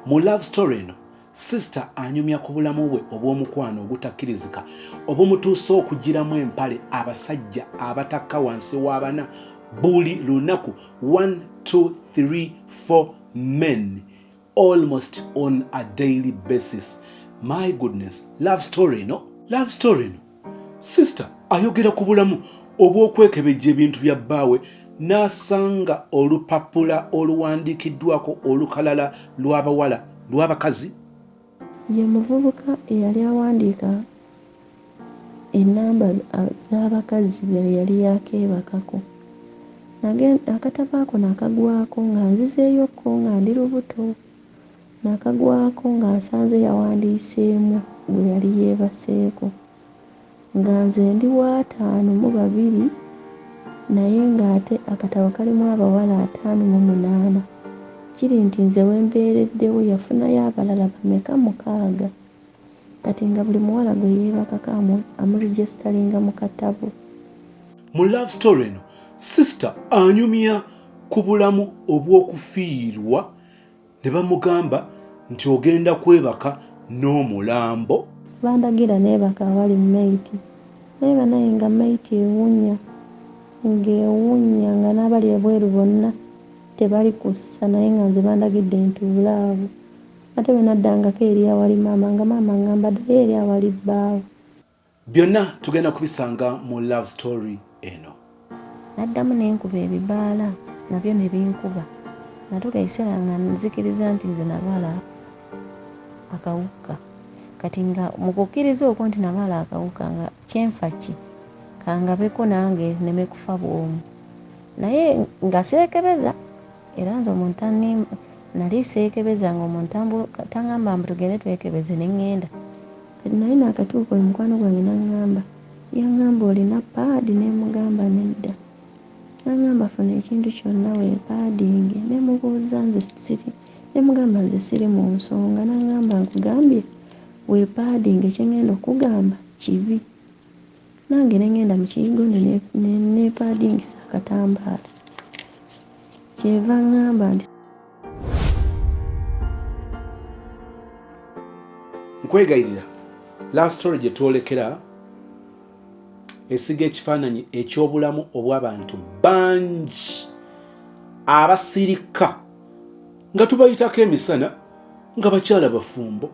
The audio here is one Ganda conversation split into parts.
Mu love story eno sister anyumya ku bulamu bwe obw'omukwano ogutakkirizika obumutuusa okugiramu empale abasajja abatakka wansi w'abana. Buli Lunaku 1, 2, 3, 4 men almost on a daily basis. My goodness, love story no? Love story no? Sister ayogera ku bulamu obw'okwekebejja ebintu bya bbaawe n'asanga olupapula oluwandiikiddwako olukalala lw'abawala lw'abakazi. Ye muvubuka eyali awandiika ennamba z'abakazi be yali yakeebakako. Akatabo ako nakagwako nga nzizeeyokko nga ndi lubuto. Nakagwako nga nsanze yawandiiseemu gwe yali yeebaseeko. Nga nze ndi wa 5 naye ng'ate akatabo kalimu abawala 58. Kiri nti nze wembeereddewo yafunayo abalala bameka 6. Kati nga buli muwala gwe yeebakako amuregisteringa mu katabo. Mu love story eno sister anyumya ku bulamu obw'okufiirwa ne bamugamba nti ogenda kwebaka n'omulambo. Bandagira neebaka awali mmeiti. Naye naye nga mmeiti ewunya. Ng'ewunya nga n'abali ebweru bonna tebali kussa naye nga nze bandagidde ntuule awo. Ate bwe naddangako eri awali maama nga maama ngamba ddayo eri awali bbaawo. Byonna tugenda kubisanga mu love story eno. Naddamu n'enkuba ebibaala nabyo ne binkuba. Natuuka ekiseera nga nzikiriza nti nze nabaala akawuka. Kati nga mu kukkiriza okwo nti nabaala akawuka nga kyenfa ki kangabeko nange nneme kufa bw'omu. Naye nga seekebeza era nze omuntu nali seekebeza ng'omuntu tangamba mbu tugende twekebeze ne ŋŋenda. Kati naye naakatuuka oyo mukwano gwange n'aŋŋamba yaŋŋamba olina paadi ne mugamba nedda. N'aŋŋamba funa ekintu kyonna weepaadinge ne mubuuza nze siri ne mugamba nze siri mu nsonga. N'aŋŋamba nkugambye weepaadinge kye ŋŋenda okugamba kibi. Nange ne ŋŋenda mu kiyigo ne paadingisa akatambaala. Kyeva ŋŋamba nti nkwegayirira love story gye twolekera esiga ekifaananyi eky'obulamu obw'abantu bangi abasirika nga tubayitako emisana nga bakyala bafumbo,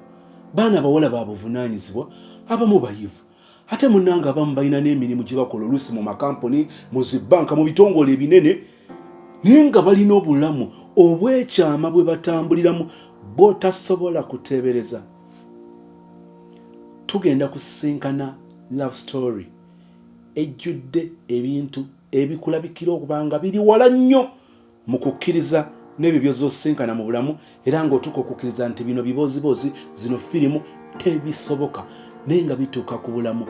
baana bawala ba buvunaanyizibwa, abamu bayivu. Ate munnanga abamu balina n'emirimu gye bakola oluusi mu makampuni, mu zibbanka, mu bitongole ebinene, naye nga balina obulamu obw'ekyama bwe batambuliramu bw'otasobola kuteebereza. Tugenda kusisinkana love story ejjudde ebintu ebikulabikira okuba nga biri wala nnyo mu kukkiriza n'ebyo by'ozosinkana mu bulamu, era ng'otuuka okukkiriza nti bino biboozibozi, zino firimu tebisoboka, naye nga bituuka ku bulamu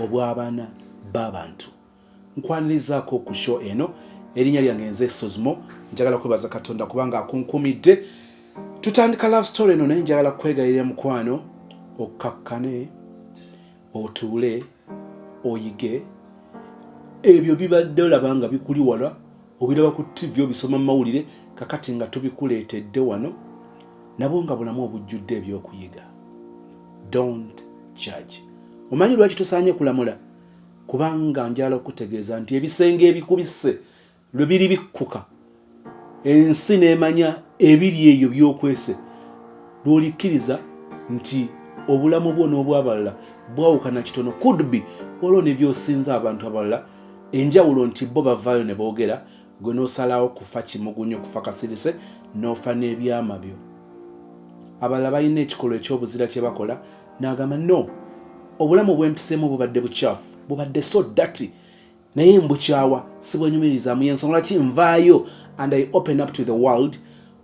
obw'abaana b'abantu. Nkwanirizaako ku show eno, erinnya lyange nze Sozmo, njagala kwebaza Katonda kubanga akunkumidde. Tutandika love story eno naye njagala kwegayirira mukwano okkakkane, otuule, oyige. Ebyo bibadde olaba nga bikuli wala, obiraba ku TV, obisoma mu mawulire, kakati nga tubikuleetedde wano, nabo nga bulamu obujjudde ebyokuyiga. Don't judge. Omanyi lwaki tusaanye kulamula? Kubanga njala okutegeeza nti ebisenge ebikubise lwe biri bikkuka, ensi n'emanya ebiri eyo by'okwese, lw'olikkiriza nti obulamu bwo n'obw'abalala bwawukana kitono. Could be waliwo ne by'osinza abantu abalala, enjawulo nti bo bavaayo ne boogera, gwe n'osalawo kufa kimugunyo, kufa kasirise, n'ofa n'ebyama byo. Abalala balina ekikolwa eky'obuzira kye bakola, n'agamba no, obulamu bw'empiseemu bubadde bukyafu, bubadde so dirty, naye mbukyawa si bwenyumirizaamu y'ensonga ki nvaayo and I open up to the world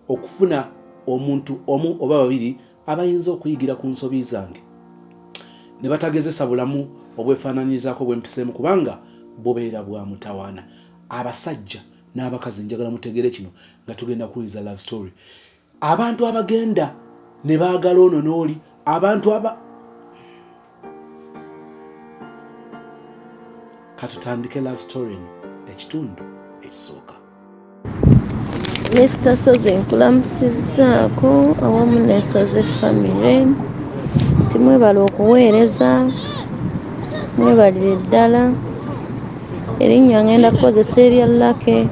okufuna omuntu omu oba babiri abayinza okuyigira ku nsobi zange ne batagezesa bulamu obwefaananyirizaako bw'empiseemu, kubanga bubeera bwa mutawaana. Abasajja n'abakazi njagala mutegere kino nga tugenda kuwuliza love story. Abantu abagenda ne baagala ono n'oli, abantu katutandike love story eno ekitundu ekisooka. Mr. Soze nkulamusizaako awamu ne Soze family. Timwebala okuweereza, mwebalire ddala. Erinnya ngenda kukozesa erya Lucky.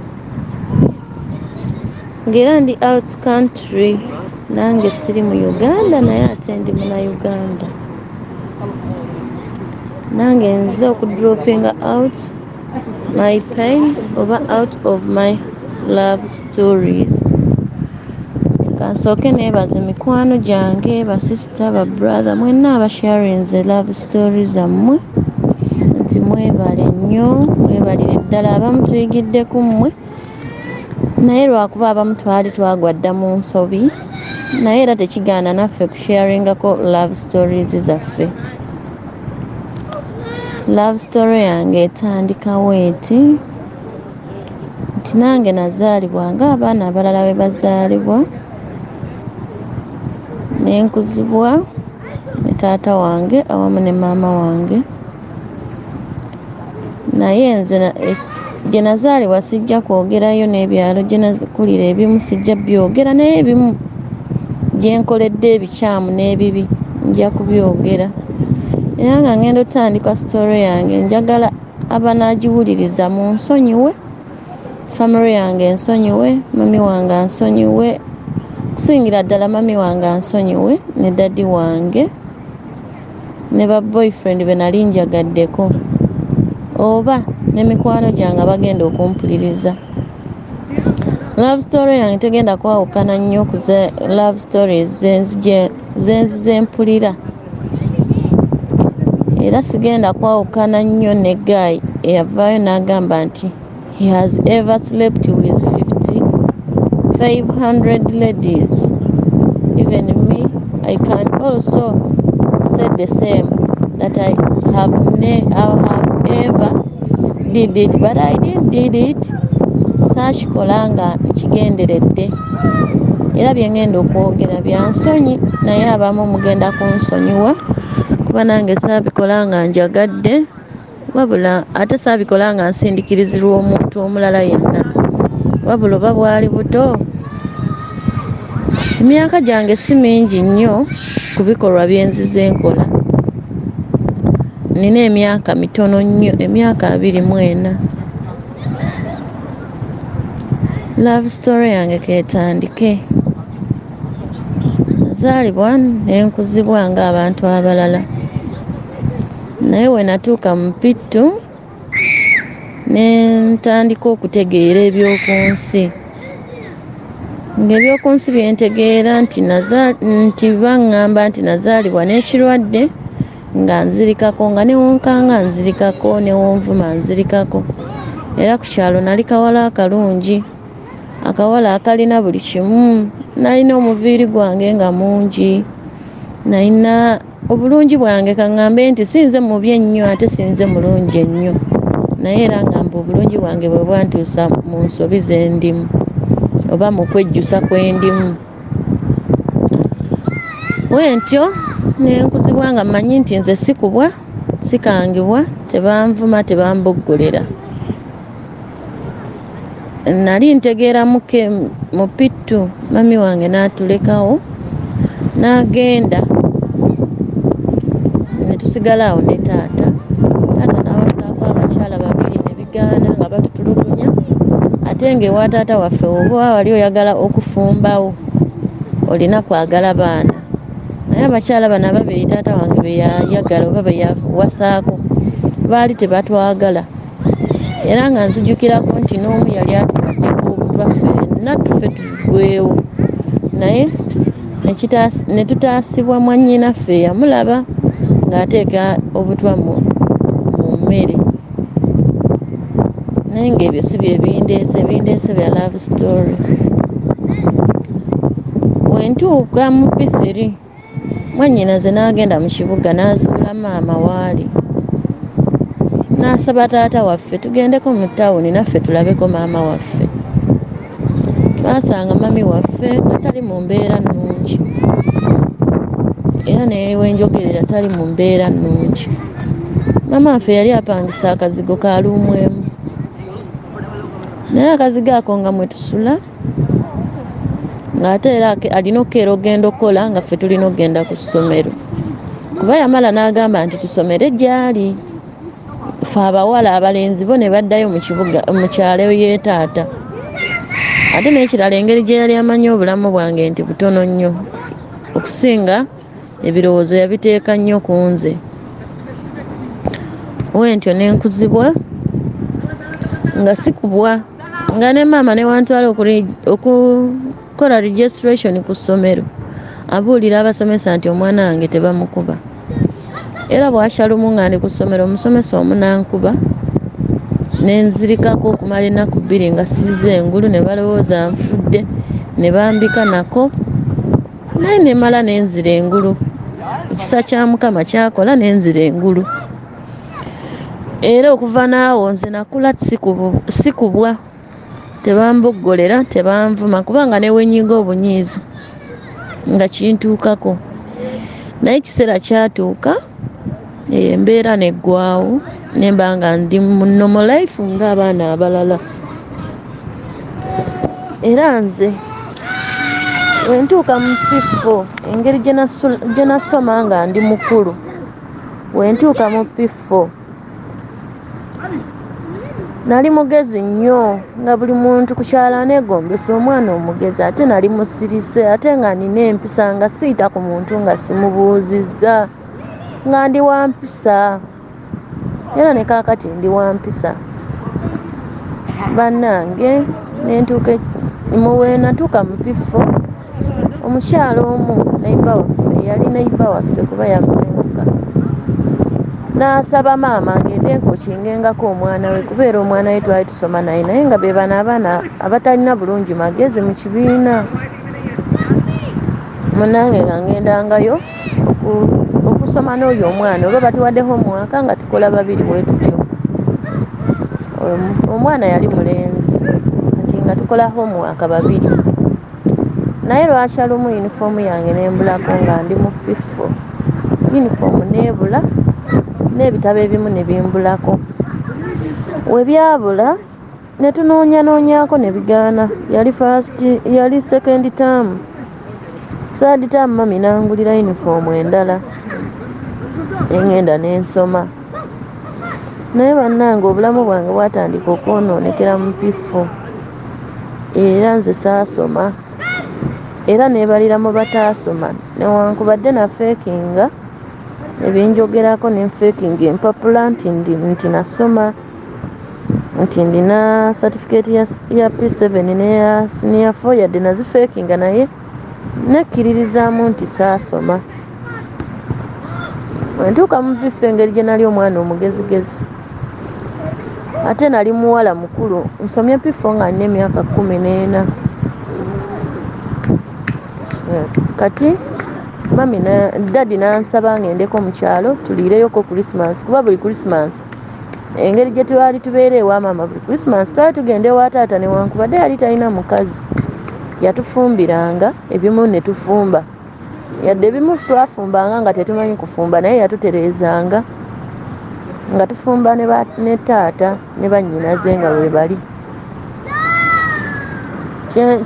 Ng'era ndi out country, nange siri mu Uganda naye ate ndi Munnayuganda. Nange nze okudroppinga out my pains oba out of my love stories. Kansooke neebaze mikwano gyange, basista, babrother, mwenna abasharinze love stories zammwe nti mwebale nnyo, mwebalire ddala. Abamu tuyigiddeku mmwe naye lwakuba abamu twali twagwa dda mu nsobi, naye era tekigaana naffe kusharingako love stories zaffe. Love story yange etandikawo eti nti nange nazaalibwa ng'abaana abalala bwe bazaalibwa, nenkuzibwa ne taata wange awamu ne maama wange. Naye nze gye nazaalibwa sijja kwogerayo, n'ebyalo gye nakulira ebimu sijja byogera, naye ebimu gye nkoledde ebikyamu n'ebibi nja kubyogera. Era nga ngenda otandika story yange, njagala abanaagiwuliriza mu nsonyiwe, family yange ensonyiwe, mami wange ansonyiwe, kusingira ddala mami wange ansonyiwe ne daddy wange ne ba boyfriend be nali njagaddeko, oba ne mikwano gyange abagenda okumpuliriza. Love story yange tegenda kwawukana nnyo ku love stories zenzize mpulira, era sigenda kwawukana nnyo ne guy eyavaayo n'agamba nti he has ever slept with 500 ladies. Even me, I can also say the same, that I have ever did it, but I didn't did it. Saakikolanga nkigenderedde, era bye ngenda okwogera bya nsonyi, naye abamu mugenda kunsonyiwa kuba nange saabikolanga njagadde, wabula ate saabikolanga nsindikirizirwa omuntu omulala yenna, wabula oba bwali buto. Emyaka gyange si mingi nnyo ku bikolwa bye nzize nkola. Nina emyaka mitono nnyo, emyaka 24. Love story yange ketandike. Nazaalibwa nenkuzibwa ng'abantu abalala, naye we natuuka mu Mpittu ne ntandika okutegeera eby'oku nsi. Ng'eby'oku nsi bye ntegeera nti baŋŋamba nti nazaalibwa n'ekirwadde nga nzirikako, nga ne wonkanga nzirikako, ne wonvuma nzirikako. Era ku kyalo nali kawala akalungi, akawala akalina buli kimu. Nalina omuviiri gwange nga mungi, nalina obulungi bwange, kaŋŋambe nti sinze mubi ennyo ate sinze mulungi ennyo, naye era ngamba obulungi bwange bwe bwantuusa mu nsobi ze ndimu oba mu kwejjusa kwe ndimu. Bwentyo nenkuzibwa nga mmanyi nti nze sikubwa, sikangibwa, tebanvuma, tebamboggolera. Nali ntegeera muke mu Mpittu, mami wange n'atulekawo n'agenda, ne tusigala awo ne taata. Taata n'awasaako abakyala babiri ne bigaana nga batutulugunya, ate ng'ewa taata waffe oba wali oyagala okufumbawo olina kwagala baana. Naye abakyala bano ababiri taata wange be yayagala oba be yawasaako baali tebatwagala, era nga nzijukirako nti n'omu yali atuwaddeko obutwa ffenna tufe tuggweewo, naye ne tutaasibwa mwannyinaffe eyamulaba ng'ateeka obutwa mu mmere. Naye ng'ebyo si bye bindeese bya love story. Wentuuka mu P3, mwannyinaze n'agenda mu kibuga n'azuula maama waali, n'asaba taata waffe tugendeko mu ttawuni naffe tulabeko maama waffe. Twasanga mami waffe nga tali mu mbeera nnungi, era naye wenjogerera tali mu mbeera nnungi. Maama waffe yali apangisa akazigo ka luumwemu, naye akazigo ako nga mwe tusula ng'ate era alina okukeera ogenda okukola nga ffe tulina okugenda ku ssomero. Kuba yamala n'agamba nti tusomere gy'ali. Ffe abawala abalenzi bo ne baddayo mu kyalo ye taata. Ate n'ekirala engeri gye yali amanyi obulamu bwange nti butono nnyo okusinga ebirowoozo yabiteeka nnyo ku nze. Wentyo ne nkuzibwa nga sikubwa nga ne maama ne wantwala okukola registration ku ssomero abuulira abasomesa nti omwana wange tebamukuba. Era bw'akyalumu nga ndi ku ssomero omusomesa omu n'ankuba ne nzirikako okumala ennaku 2 nga sizze engulu, ne balowooza nfudde ne bambika nako naye ne mala ne nzira engulu. Ekisa kya Mukama kyakola ne nzira engulu. Era okuva n'awo nze nakula sikubwa, tebamboggolera, tebanvuma kubanga ne wenyiga obunyiizi nga kintuukako. Naye ekiseera kyatuuka embeera neggwaawo ne mba nga ndi mu normal life ng'abaana abalala. Era nze wentuuka mu P4 engeri gye nasoma nga ndi mukulu, wentuuka mu P4 nali mugezi nnyo nga buli muntu ku kyalo aneegombesa omwana omugezi, ate nali musirise ate nga nina empisa nga siyita ku muntu nga simubuuzizza nga ndi wa mpisa. Era ne kaakati ndi wa mpisa. Bannange nentuuka we natuuka mu P4 omukyalo omu neighbor waffe, yali neighbor waffe kuba yasenguka, n'asaba maama ngende nkokingengako omwana we kubeera omwana we twali tusoma naye nga be bano abaana abatalina bulungi magezi mu kibiina. Munange nga ngendangayo okusoma n'oyo omwana oba batuwaddeho omwaka nga tukola babiri bwe tutyo. Omwana yali mulenzi kati nga tukola homework babiri. Naye lwakyalumu yunifoomu yange nembulako nga ndi mu P4. Yunifoomu neebula n'ebitabo ebimu ne bimbulako. We byabula ne tunoonyaako ne bigaana. Yali second term. Third term mami n'angulira yunifoomu endala engenda n'ensoma. Naye bannange obulamu bwange bwatandika okwonoonekera mu P4 era nze saasoma era neebalira mu bataasoma newankubadde nafeekinga ebinjogerako nenfeekinga empapula nti nasoma nti ndina certificate ya P7 neya senior 4 yadde nazifeekinga naye nekkiririzaamu nti saasoma. Wentuuka mu P4 engeri gye nali omwana omugezigezi ate nali muwala mukulu, nsomye P4 nga nina emyaka 14. Kati mami daddy nansaba ngendeko mu kyalo tuliireyoko Christmas kuba buli Christmas engeri gye twali tubeera ewa maama buli Christmas twali tugenda ewa taata newankubadde yali talina mukazi yatufumbiranga ebimu ne tufumba, yadde ebimu twafumbanga nga tetumanyi kufumba naye yatutereezanga nga tufumba ne taata ne bannyinaze nga bwe bali.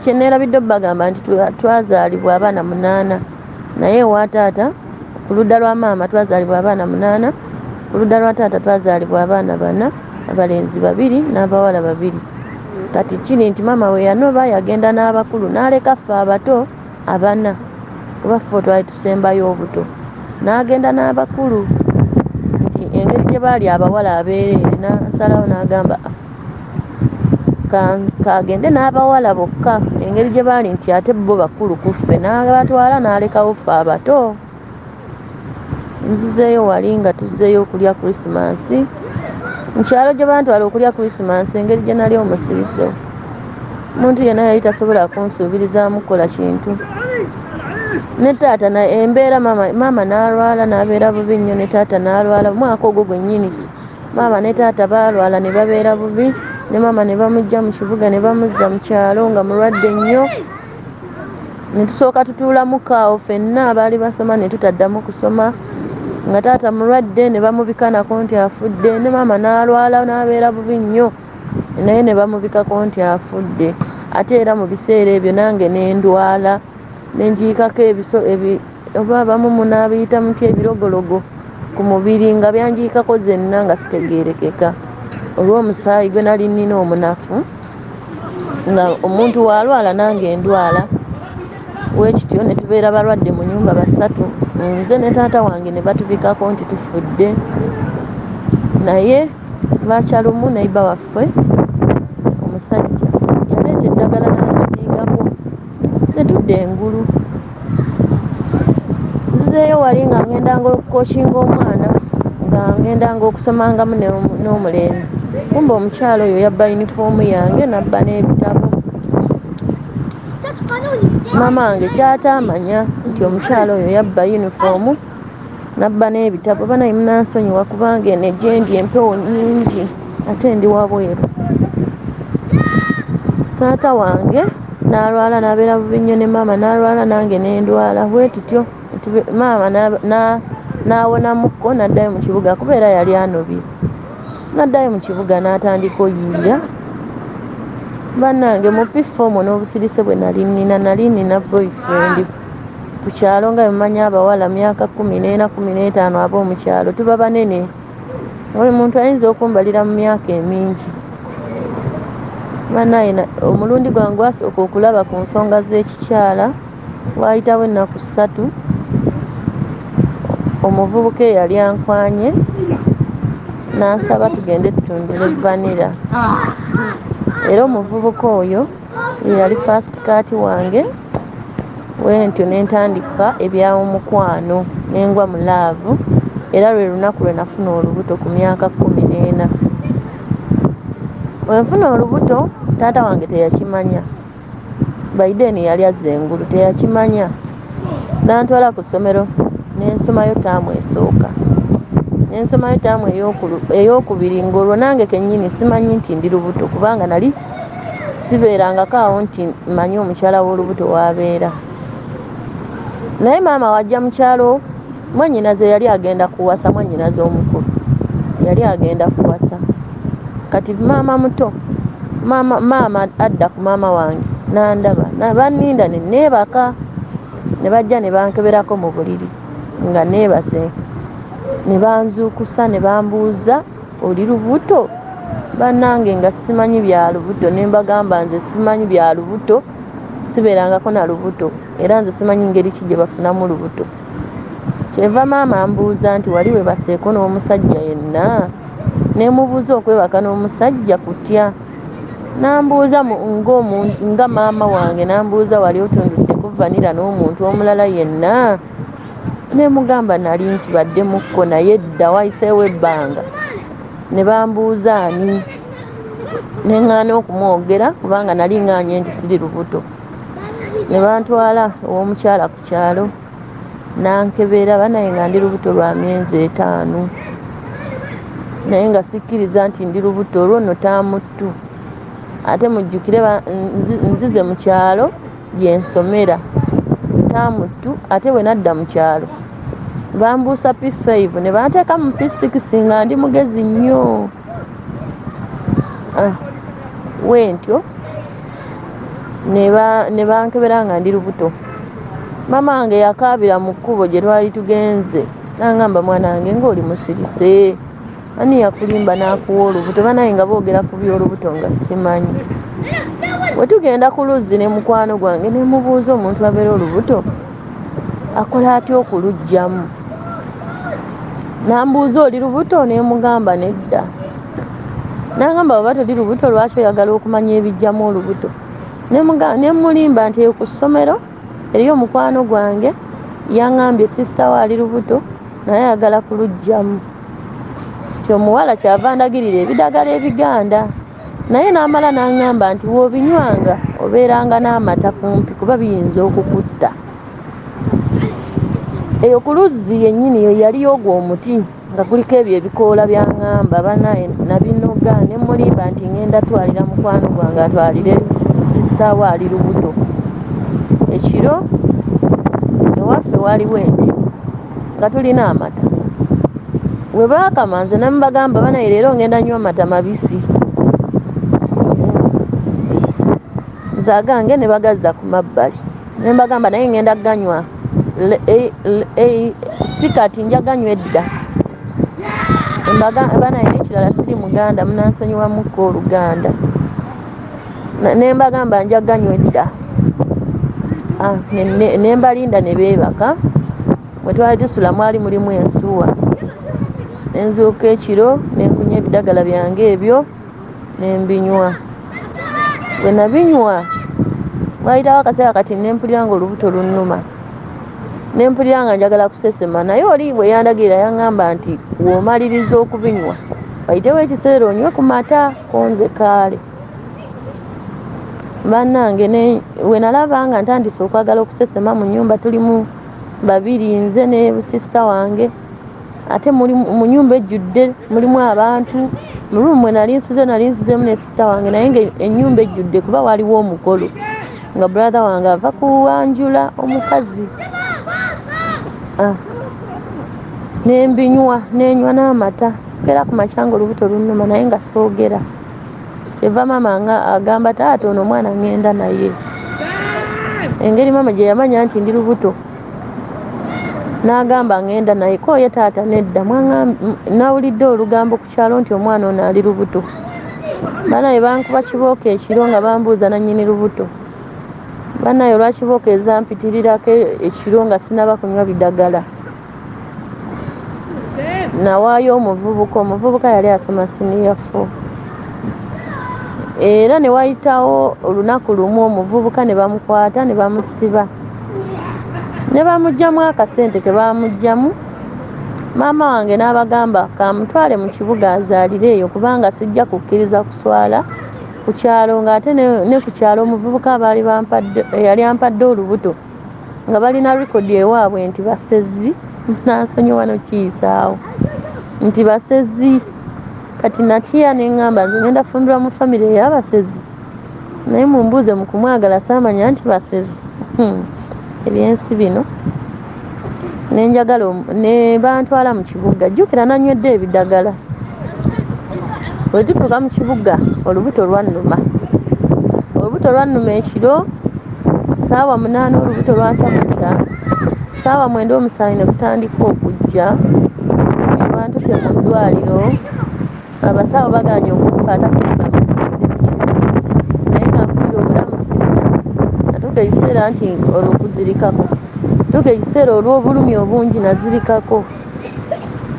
Kye neerabidde obbagamba nti twazaalibwa abaana 8 naye ewa taata ku ludda lwa maama twazaalibwa abaana 8, ku ludda lwa taata twazaalibwa abaana 4, abalenzi 2 n'abawala 2. Kati kiri nti maama we yanoba yagenda n'abakulu n'aleka ffe abato 4 kuba ffe twali tusembayo obuto, n'agenda n'abakulu nti engeri gye baali abawala abeereere n'asalawo n'agamba kagende n'abawala bokka engeri gye baali nti ate bo bakulu ku ffe, n'abatwala n'alekawo ffe abato. Nzizeeyo wali nga tuzzeeyo okulya Christmas mu kyalo gye bantwala okulya Christmas engeri gye nali omusiriso omuntu yenna yali tasobola kunsuubirizaamu kukola kintu. Ne taata embeera maama n'alwala n'abeera bubi nnyo, ne taata n'alwala omwaka ogwo gwennyini maama ne taata baalwala ne babeera bubi, ne maama ne bamugya mu kibuga ne bamuzza mu kyalo nga mulwadde nnyo. Ne tusooka tutuulamu kaawo ffenna abaali basoma ne tutaddamu kusoma nga taata mulwadde ne bamubikanako nti afudde, ne maama n'alwala n'abeera bubi nnyo naye ne bamubikako nti afudde. ate era mu biseera ebyo nange n'endwala nenjiikako oba abamu munaabiyita muti ebirogologo ku mubiri nga byanjiikako zenna nga sitegeerekeka olw'omusaayi gwe nali nnina omunafu nga omuntu waalwala nange ndwala weekityo ne tubeera balwadde mu nnyumba basatu, nze ne taata wange ne batubikako nti tufudde. Naye lwakyalumu neiba waffe omusajja yaleeta eddagala n'atusiigako ne tudda engulu. Nzizeeyo wali nga ngendanga okukokinga omwana nga ngendanga okusomangamu n'omulenzi, kumbe omukyalo oyo yabba yunifoomu yange nabba n'ebitabo. Maama wange kyataamanya nti omukyalo oyo yabba yunifoomu nabba n'ebitabo. Banaye munansonyiwa kubanga eno gyendi empewo nnyingi ate ndi wabweru. Taata wange n'alwala n'abeera bubi nnyo ne maama n'alwala nange n'endwala bwe tutyo. Maama n'awonamukko n'addayo mu kibuga kubeera yali anobye. N'addayo mu kibuga n'atandika oyiiya. Bannange mu pifoomu n'obusirise bwe nali nnina boyfriend ku kyalo nga mumanyi abawala myaka 14 15 ab'omukyalo tuba banene. Oyo muntu ayinza okumbalira mu myaka emingi. Bannange omulundi gwange gwasooka okulaba ku nsonga z'ekikyala waayitawo ennaku 3 omuvubuka eyali ankwanye n'ansaba tugende tutundule vanilla. Era omuvubuka oyo yali first cut wange wentyo n'entandika eby'omukwano n'engwa mu laavu, era lwe lunaku lwe nafuna olubuto ku myaka 14. Bwe nfuna olubuto taata wange teyakimanya, Baiden yali azze engulu teyakimanya. N'antwala ku ssomero n'ensomayo taamu esooka, n'ensomayo taamu ey'okubiri ng'olwo nange kennyini simanyi nti ndi lubuto kubanga nali sibeerangako awo nti mmanyi omukyala w'olubuto w'abeera. Naye maama wajja mu kyalo mwannyinaze yali agenda kuwasa, mwannyinaze omukulu yali agenda kuwasa. Kati maama muto maama adda ku maama wange n'andaba banninda ne neebaka, ne bajja ne bankeberako mu buliri nga neebase, ne banzuukusa ne bambuuza oli lubuto? Bannange nga simanyi bya lubuto ne mbagamba nze simanyi bya lubuto, sibeerangako na lubuto era nze simanyi ngeri ki gye bafunamu lubuto. Kyeva maama ambuuza nti wali webaseeko n'omusajja yenna? Ne mubuuza okwebaka n'omusajja kutya. N'ambuuza nga maama wange n'ambuuza wali otunduddeku vanilla n'omuntu omulala yenna? Ne mugamba nali nti badde mukko naye dda wayiseewo ebbanga. Ne bambuuza ani? Ne ŋŋaana okumwogera kubanga nali ŋŋaanye nti siri lubuto. Ne bantwala ow'omukyala ku kyalo n'ankebera banaye nga ndi lubuto lwa myezi 5. Naye nga sikkiriza nti ndi lubuto olwo nno taamuttu. Ate mujjukire nzize mu kyalo gye nsomera taamuttu, ate bwe nadda mu kyalo bambuusa P5 ne banteeka mu P6 nga ndi mugezi nnyo. Wentyo ne bankebera nga ndi lubuto. Maama wange yakaabira mu kkubo gye twali tugenze n'angamba mwana wange ng'oli musirise, ani yakulimba n'akuwa olubuto? Banaye nga boogera ku by'olubuto nga simanyi. Bwe tugenda ku luzzi ne mukwano gwange ne mubuuza omuntu abeera olubuto akola atya okuluggyamu? N'ambuuza oli lubuto? Ne mugamba nedda. N'angamba bw'oba toli lubuto lwaki oyagala okumanya ebijjamu olubuto? Ne mulimba nti ku ssomero eriyo omukwano gwange yaŋŋambye sisita we ali lubuto naye ayagala kuluggyamu. Omuwala kyava ndagirira ebidagala ebiganda, naye n'amala n'aŋŋamba nti w'obinywanga obeeranga n'amata kumpi kuba biyinza okukutta. Eyo ku luzzi yennyini yo yaliyo ogwo omuti nga kuliko ebyo ebikoola by'aŋŋamba banaye nabinoga. Ne mulimba nti ŋŋenda twalira mukwano gwange atwalire sisita we ali lubuto. Ekiro ewaffe waliwo ente nga tulina amata. Bwe baakama nze ne mbagamba banaye leero ngenda nnyo amata mabisi. agange ne bagazza ku mabbali ne mbagamba naye ngenda ganywa sikati nja ganywa edda bana ine ekirala siri muganda munansonyiwamukko oluganda ne mbagamba nja ganywa edda ne mbalinda ne beebaka mwe twali tusula mwali mulimu ensuwa nenzuuka ekiro nenkunya ebidagala byange ebyo nembinywa bwe nabinywa wayitawo akaseera kati nempulira nga olubuto lunnuma nempulira nga njagala kusesema naye oli bwe yandagirira yaŋŋamba nti w'omaliriza okubinywa wayitewo ekiseera onywe ku mata konze kaale bannange we nalaba nga ntandise okwagala okusesema mu nnyumba tulimu babiri nze ne sisita wange ate mu nyumba ejjudde mulimu abantu mu ruumu mwe nali nsuzeemu ne sisita wange naye nga ennyumba ejjudde kuba waliwo omukolo nga brother wange ava kuwanjula omukazi nembinywa nenywa n'amata kera ku makyanga olubuto lunnuma naye nga soogera eva mama nga agamba taata ono omwana ngenda naye engeri mama gye yamanya nti ndi lubuto n'agamba ngenda naye ko ye taata nedda nawulidde olugambo ku kyalo nti omwana ono ali lubuto banaye bankuba kibooka ekiro nga bambuuza nannyini lubuto banaye olwakibooka ezampitirirako ekiro nga sinaba kunywa bidagala nawaayo omuvubuka yali asoma siniyafu era ne wayitawo olunaku lumu omuvubuka ne bamukwata ne bamusiba ne bamugjamu akasente ke bamugjamu maama wange n'abagamba kamutwale mu kibuga azaalire eyo kubanga sijja kukkiriza kuswala ku kyalo ng'ate ne ku kyalo omuvubuka yali ampadde olubuto nga balina rekodi ewaabwe nti basezi nansonyiwa no kiyisaawo nti basezi kati natya neŋŋamba nze ngenda fumbirwa mu famire ey'abasezi naye mumbuuze mu kumwagala saamanya nti basezi ebyensi bino nenjagala ne bantwala mu kibuga jjukira nanywedde ebidagala bwe tutuuka mu kibuga olubuto lwannuma ekiro saawa 8 olubuto lwantamukira saawa 9 omusaayi ne gutandika okujja bantute mu ddwaliro abasawo baganye okukwata naye nga nfulira obulamu sirina natuuka ekiseera nti olw'okuzirikako tuuka ekiseera olw'obulumi obungi nazirikako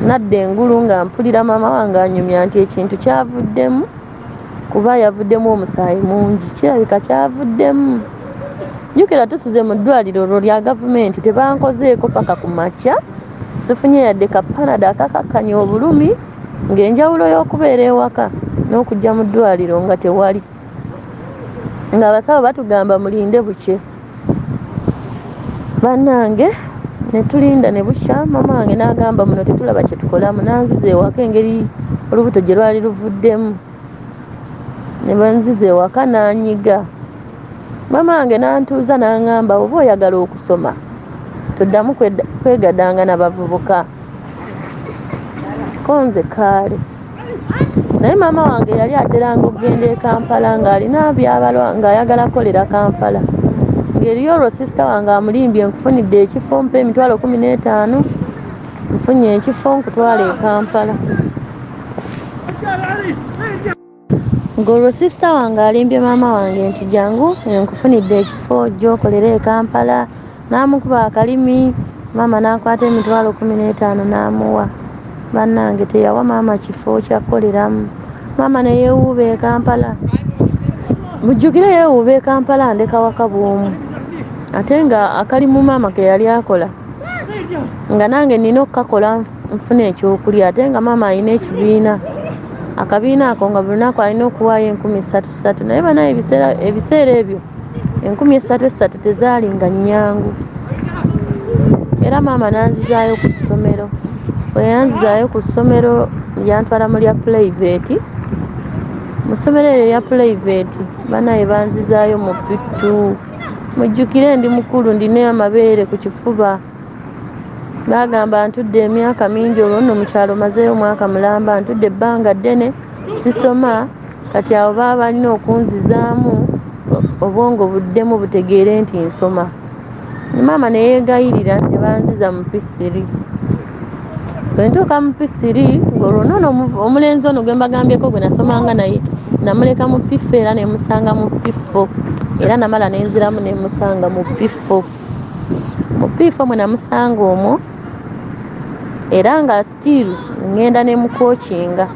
nadda engulu nga mpulira maama wange anyumya nti ekintu kyavuddemu kuba yavuddemu omusaayi mungi kirabika kyavuddemu jjukira tusuze mu ddwaliro olwo lya gavumenti tebankozeeko paka ku makya sifunye yadde kapanada akakakkanya obulumi ng'enjawulo y'okubeera ewaka n'okujja mu ddwaliro nga tewali ng'abasawo batugamba mulinde bukye bannange ne tulinda ne bukya maama wange n'agamba muno tetulaba kye tukolamu nanziza ewaka engeri olubuto gye lwali luvuddemu ne banziza ewaka n'anyiga maama wange n'antuuza n'aŋŋamba oba oyagala okusoma toddamu kwegadanga n'abavubuka konze kaale naye maama wange yali ateranga okugenda e Kampala ng'alina byabalwa ng'ayagala kolera Kampala ng'eriyo olwo sisita wange amulimbye nkufunidde ekifo mpa emitwalo 15 nfunye ekifo nkutwala e Kampala ng'olwo sisita wange alimbye maama wange nti jangu nkufunidde ekifo gy'okolera e Kampala n'amukuba akalimi maama n'akwata emitwalo 15 n'amuwa bannange teyawa maama kifo kyakoleramu maama ne yeewuuba e Kampala mujjukire yeewuuba e Kampala ndeka waka bw'omu ate nga akalimu maama ke yali akola nga nange nina okukakola nfuna ekyokulya ate nga maama alina ekibiina akabiina ako nga buli lunaku alina okuwaayo 3,300 naye banaye ebiseera ebyo 3,300 tezaalinga nnyangu era maama nanzizaayo ku ssomero bwe yanzizaayo ku ssomero yantwala mu lya purayiveti mu ssomero eryo erya purayiveti banaye banzizaayo mu pittu mujjukire ndi mukulu ndina amabeere ku kifuba bagamba ntudde emyaka mingi olwo nno mu kyalo mazeeyo omwaka mulamba ntudde ebbanga ddene sisoma kati abo baba balina okunzizaamu obwongo buddemu butegeere nti nsoma. Maama ne yeegayirira ne banziza mu P3. Bwe ntuuka mu P3 ng'olwo noono omulenzi ono gwe mbagambyeko gwe nasomanga naye namuleka mu P4 era ne musanga mu P4 era namala ne nziramu ne musanga mu P4. Mu P4 mwe namusanga omwo era nga still ngenda ne mu coachinga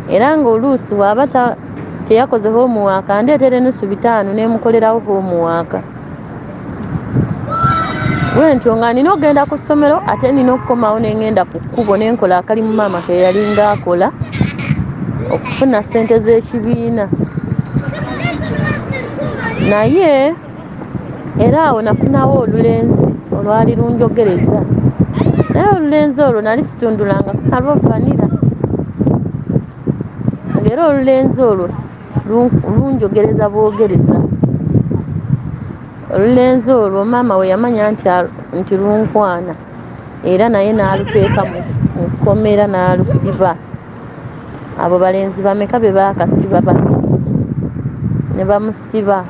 era ng'oluusi bw'aba teyakoze homework andeetera ennusu 5 ne mukolerawo homework. Bwentyo nga nina okgenda ku ssomero ate nina okukomawo ne ngenda ku kkubo ne nkola akalimu maama ke yalinga akola okufuna ssente z'ekibiina. Naye era awo nafunawo olulenzi olwali lunjogereza. Naye olulenzi olwo nali situndulanga nalwo vanira. Ng'era olulenzi olwo lunjogereza bwogereza. Olulenzi olwo maama we yamanya nti lunkwana era naye n'aluteeka mu kkomera n'alusiba. Abo balenzi bameka be baakasiba ne bamusiba.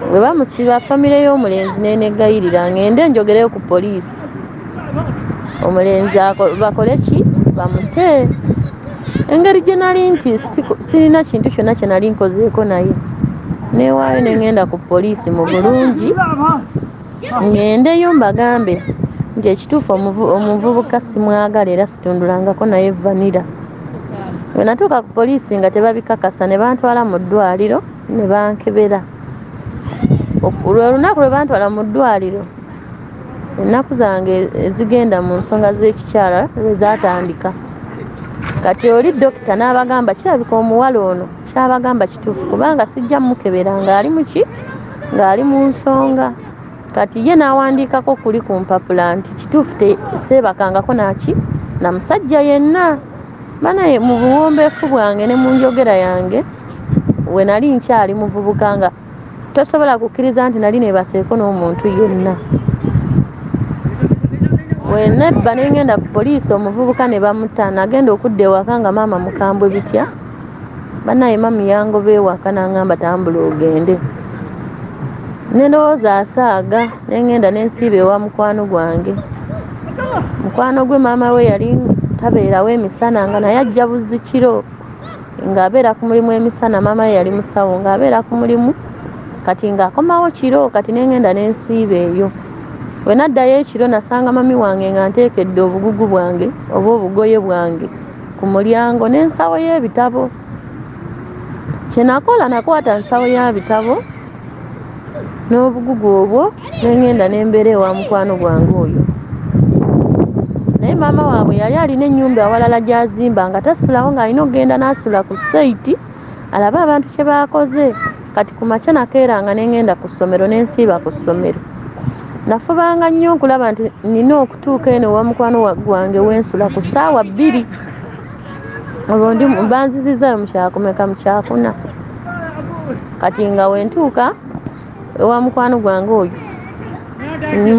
Bwe bamusiba famire y'omulenzi n'enegayirira ngende njogereyo ku poliisi. Omulenzi bakole ki? Bamute. Engeri gye nali nti sirina kintu kyonna kye nali nkozeeko naye. Neewaayo ne ngenda ku poliisi mu bulungi ngendeyo mbagambe nti ekituufu omuvubuka simwagala era situndulangako naye vanira. Bwe natuuka ku poliisi nga tebabikakasa ne bantwala mu ddwaliro ne bankebera. Lwe lunaku lwe bantwala mu ddwaliro ennaku zange ezigenda mu nsonga z'ekikyala lwe zaatandika. Kati oli dokita n'abagamba kirabika omuwala ono kyabagamba kituufu kubanga sijja mukebera ng'ali mu ki? Ng'ali mu nsonga. Kati ye n'awandiikako kuli ku mpapula nti kituufu seebakangako naki na musajja yenna. Banaye mu buwombeefu bwange ne mu njogera yange we nali nkyali muvubuka nga tosobola kukkiriza nti nali neebaseeko n'omuntu yenna. Bwe nebba ne ngenda ku poliisi omuvubuka ne bamuta nagenda okudda ewaka nga maama mukambwe bitya. Banaye mami yangoba ewaka n'angamba tambula ogende. Ne ndowooza asaaga ne ngenda ne nsiiba ewa mukwano gwange. Mukwano gwe maama we yali tabeerawo emisana nga naye ajja buzzi kiro ng'abeera ku mulimu emisana. Maama we yali musawo ng'abeera ku mulimu kati ng'akomawo kiro kati ne ngenda ne nsiiba eyo. Bwe naddayo ekiro nasanga mami wange nga nteekedde obugugu bwange oba obugoye bwange ku mulyango n'ensawo y'ebitabo. Kye nakola nakwata nsawo y'ebitabo n'obugugu obwo ne ngenda ne mbeera ewa mukwano gwange oyo. Naye maama waabwe yali alina ennyumba awalala gy'azimba nga tasulawo ng'alina okgenda n'asula ku site alabe abantu kye baakoze. Kati ku makya nakeeranga ne ngenda ku ssomero ne nsiiba ku ssomero. Nafubanga nnyo okulaba nti nina okutuuka eno ewa mukwano gwange wensula ku ssaawa 2. Olwo banzizizaayo mu kyakumeka mu kyakuna. Kati nga wentuuka ewa mukwano gwange oyo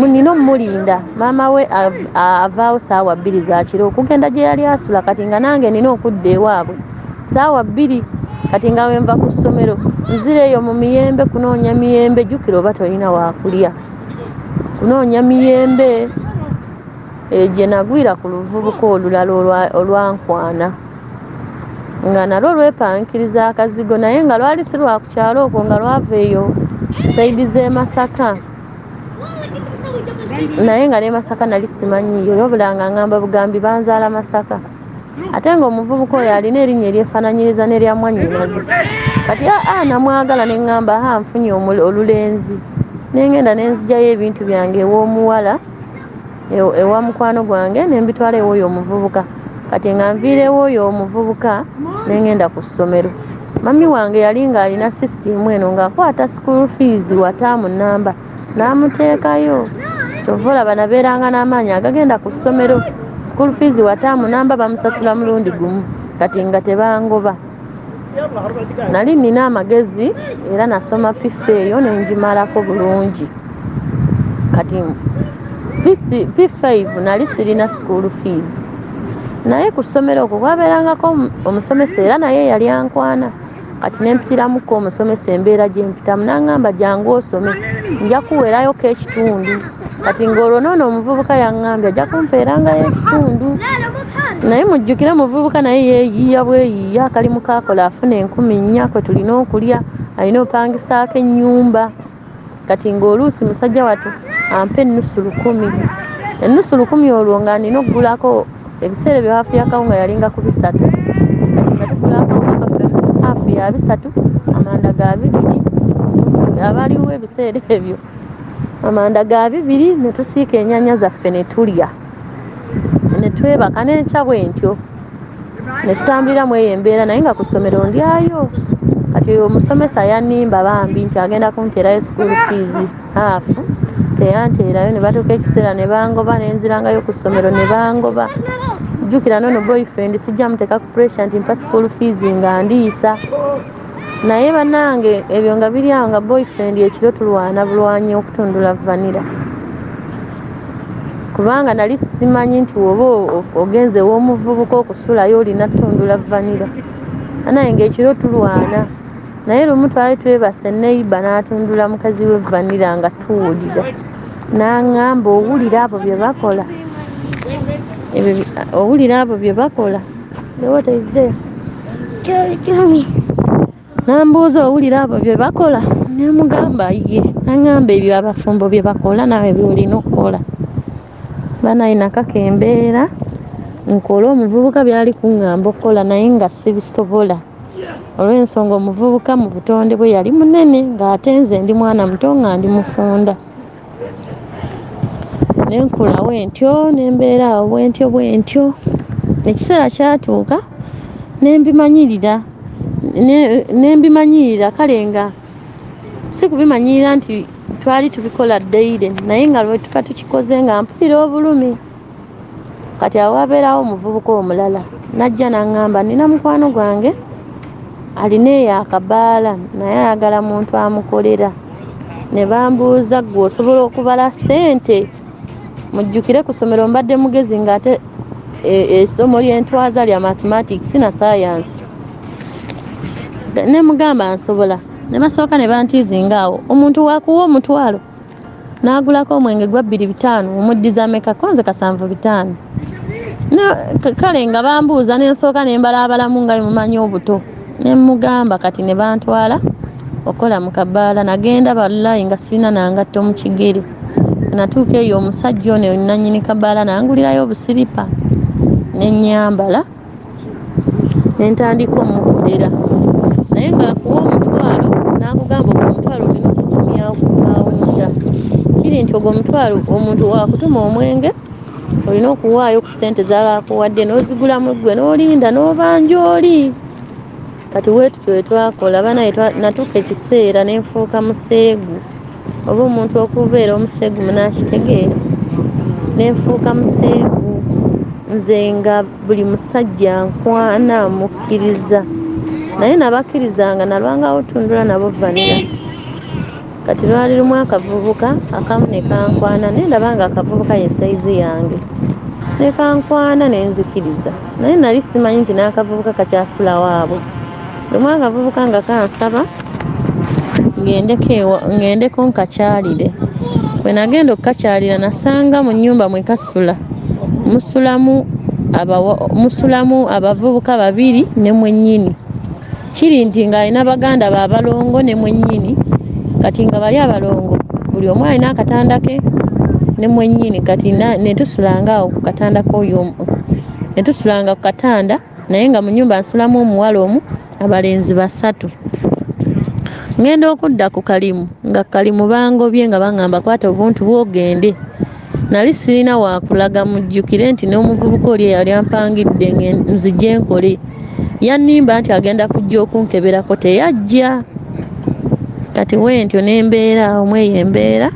nina omumulinda maama we avaawo ssaawa 2 za kiro okugenda gye yali asula. Kati nga nange nina okudda ewaabwe ssaawa 2. Kati nga wenva ku ssomero nzireeyo mu miyembe kunoonya miyembe. Jjukira oba tolina waakulya. Kunoonya miyembe gye nagwira ku luvubuka olulala olwankwana nga nalwo lwepankiriza akazigo naye nga lwali si lwa ku kyalo okwo nga lwava eyo saidi z'e Masaka. Naye nga ne Masaka nali simanyiyo wabula nga ngamba bugambi banzaala Masaka. Ate ng'omuvubuka oyo alina erinnya eryefaananyiriza n'erya mwannyinaze. Kati namwagala ne ngamba nfunye olulenzi. Ne ngenda ne nzigyayo ebintu byange ew'omuwala ewa mukwano gwange ne mbitwala ew'oyo omuvubuka. Kati nga nviirewo oyo omuvubuka ne ngenda ku ssomero. Mami wange yali ng'alina sisitimu eno ng'akwata school fees wa taamu nnamba n'amuteekayo. Kyova olaba nabeeranga n'amaanyi agagenda ku ssomero. School fees wa taamu nnamba bamusasula mulundi gumu kati nga tebangoba. Nali nina amagezi era nasoma P4 eyo ne ngimalako bulungi. Kati P5 nali sirina school fees. Naye ku ssomero okwo kwabeerangako omusomesa era naye yali ankwana. kati nempitiramuko omusomesa embeera gye mpitamu n'aŋŋamba jangu osome nja kuweerayoko ekitundu kati ng'olwo noono omuvubuka yaŋŋambye ajja kumpeerangayo ekitundu naye mujjukire omuvubuka naye yeeyiiya bweyiiya akalimu kaakola afuna 4,000 kwe tulina okulya alina opangisaako ennyumba kati ng'oluusi musajja wattu ampa ennusu 1,000 ennusu 1,000 olwo nga nina okugulako ebiseera bye hafu y'akawunga yalinga ku 3 kati nga tugulako hafu ya 3 amanda ga 2 abaliwo ebiseera ebyo amanda ga 2 ne tusiika ennyanya zaffe ne tulya ne twebaka n'enkya bwentyo ne tutambulira mu eyo embeera naye nga ku ssomero ndyayo kati omusomesa yannimba bambi nti agenda kunteerayo school fees hafu teyanteerayo ne batuuka ekiseera ne bangoba ne nzirangayo ku ssomero ne bangoba jjukira noono boyfriend sijja muteeka ku pressure nti mpa school fees nga ndiisa naye bannange ebyo nga biri awo nga boyfriend ekiro tulwana bulwanyi okutundula vanira kubanga nali simanyi nti woba ogenze w'omuvubuka okusulayo olina tundula vanira naye ng'ekiro tulwana naye lumu twali twebase neiba n'atundula mukazi we vanira nga tuwulira n'aŋŋamba owulira abo bye bakola owulira abo bye bakola nambuuza owulira abo bye bakola nemugamba ye naŋŋamba ebyo abafumbo bye bakola nawe byolina okukola banayinakako embeera nkola omuvubuka byali kuŋŋamba okukola naye nga sibisobola olw'ensonga omuvubuka mu butonde bwe yali munene ng'ate nze ndi mwana muto nga ndi mufunda nenkula bwentyo nembeera awo bwentyo ekiseera kyatuuka nembimanyirira kale nga si kubimanyirira nti twali tubikola daily naye nga lwe tuba tukikoze nga mpulira obulumi kati awo wabeerawo omuvubuka omulala najja n'aŋŋamba nina mukwano gwange alina eyo akabaala naye ayagala muntu amukolera ne bambuuza gwe osobola okubala ssente mujjukire ku ssomero mbadde mugezi ng'ate essomo ly'entwaza lya mathematics na science ne mugamba nsobola ne basooka ne bantiizingaawo omuntu wakuwa omutwalo n'agulako omwenge gwa 2,500 omuddiza meka konze 7,500 kale nga bambuuza nensooka ne mbalaabalamu nga mumanyi obuto ne mugamba kati ne bantwala okola mu kabaala nagenda ballayi nga sirina nangatto mu kigere natuuka eyo omusajja ono nannyini kabaala nangulirayo obusiripa nenyambala nentandika omukolera naye ng'akuwa omutwalo n'akugamba ogwo omutwalo olina okutumyawo ku kawunta kiri nti ogwo omutwalo omuntu wakutuma omwenge olina okuwaayo ku ssente z'abakuwadde n'ozigulamu ggwe n'olinda n'obanja oli kati weetutyo wetwakola banaye natuuka ekiseera nenfuuka museegu oba omuntu okubeera omuseegu munakitegeera nenfuuka museegu nze nga buli musajja nkwana mukkiriza naye nabakkirizanga nalwangawo tundula nabo vanira kati lwali lumu akavubuka akamu ne kankwana naye ndabanga akavubuka ye saizi yange ne kankwana nenzikiriza naye nali simanyi nti n'akavubuka kakyasula waabwe lumu akavubuka nga kansaba ngendeko nkakyalire bwe nagenda okukakyalira nasanga mu nnyumba mwe kasula musulamu abavubuka 2 ne mwennyini kiri nti ng'alina baganda baabalongo ne mwennyini kati nga bali abalongo buli omu alina akatanda ke ne mwennyini kati netusulanga awo ku katanda k'oyo netusulanga ku katanda naye nga mu nnyumba nsulamu omuwala omu abalenzi 3 ngenda okudda ku kalimu nga kalimu bangobye nga baŋŋamba kwata obuntu bwogende nali sirina wakulaga mujjukire nti n'omuvubuka oli eyali ampangidde nzije nkole yannimba nti agenda kujja okunkeberako teyajja kati wentyo nembeera omweyo embeera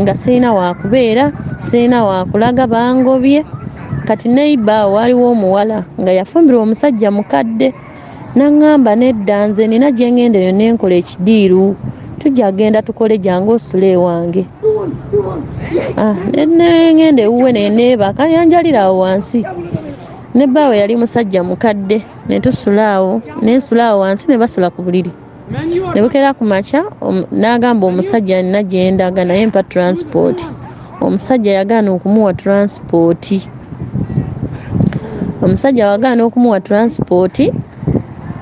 nga sirina wakubeera sirina wakulaga bangobye kati neiba waliwo omuwala nga yafumbirwa omusajja mukadde naŋŋamba nedda nze nina gye ŋŋendeyo nenkola ekidiiru tujja agenda tukole jangu osule ewange neŋŋenda ewuwe neneebaka yanjalira awo wansi ne bbaawe yali musajja mukadde ne tusula awo nensula awo wansi ne basula ku buliri ne bukera ku makya n'agamba omusajja alina gye ndaga naye mpa transport. Omusajja yagaana okumuwa transport. Omusajja wagaana okumuwa transport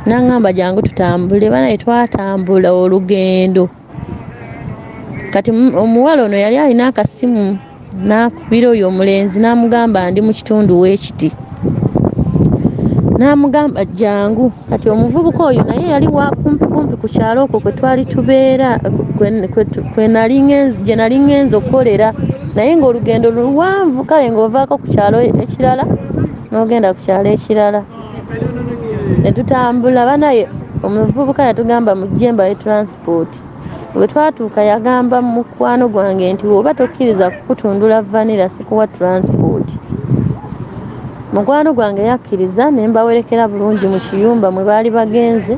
n'angamba jangu tutambule. Banaye twatambula olugendo. Kati omuwala ono yali alina akasimu n'akubira oyo omulenzi n'amugamba ndi mu kitundu w'ekiti. N'amugamba jangu. Kati omuvubuka oyo naye yali wa kumpi ku kyalo okwo kwe twali tubeera gye nali ngenza okukolera naye ng'olugendo luwanvu kale ng'ovaako ku kyalo ekirala n'ogenda ku kyalo ekirala. Ne tutambula banaye omuvubuka yatugamba mujje mbaye transport. Bwe twatuuka yagamba mukwano gwange nti oba tokkiriza kukutundula vanilla sikuwa transport. Mukwano gwange yakkiriza ne mbawerekera bulungi mu kiyumba mwe baali bagenze.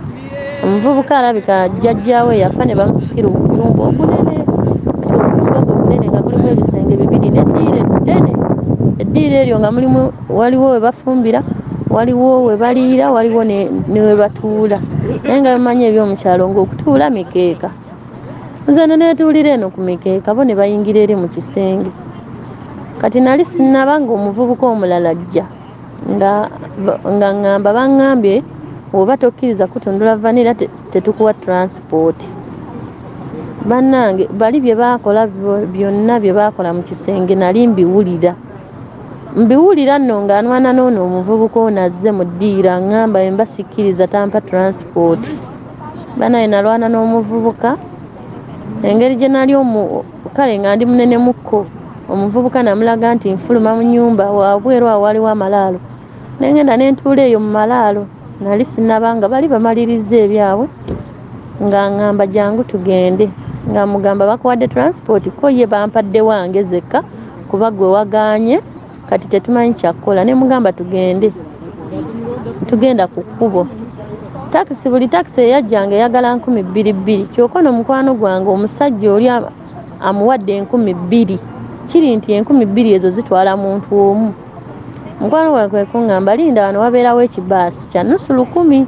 Omuvubuka alabika jjajjaawe yafa ne bamusikira obuyumba obunene. Kati obuyumba obunene nga bulimu ebisenge bibiri n'eddiiro eddene. Eddiiro eryo nga mulimu waliwo we bafumbira, waliwo we baliira, waliwo ne we batuula. Naye nga bimanyi eby'omukyalo ng'okutuula mikeeka. Nze ne neetuulira eno ku mikeeka bo ne bayingira eri mu kisenge. Kati nali sinnaba ng'omuvubuka omulala ajja nga ngamba baŋŋambye oba tokkiriza kutundula vanilla tetukuwa transport. Bannange bali bye baakola byonna bye baakola mu kisenge nali mbiwulira nno ng'anwana n'ono omuvubuka ono azze mu ddiiro aŋŋamba mba sikkiriza tampa transport. Banaye nalwana n'omuvubuka engeri gye nali kale nga ndi munene mukko. Omuvubuka namulaga nti nfuluma mu nnyumba wabweru awo waliwo amalaalo. Nengenda nentuula eyo mu malaalo. Nali sinnaba nga bali bamaliriza ebyabwe nga ŋŋamba jangu tugende. Nga mugamba bakuwadde transport ko ye bampadde wange zekka kuba gwe wagaanye kati tetumanyi kyakkola. Ne mugamba tugende. Tugenda ku kkubo. Buli takisi eyajjanga eyagala 2,200. Kyokka no mukwano gwange omusajja oli amuwadde 2,000. Kiri nti 2,000 ezo zitwala muntu omu. Mukwano gwange kwe kuŋŋamba linda wano wabeerawo ekibaasi kya nusu 1,000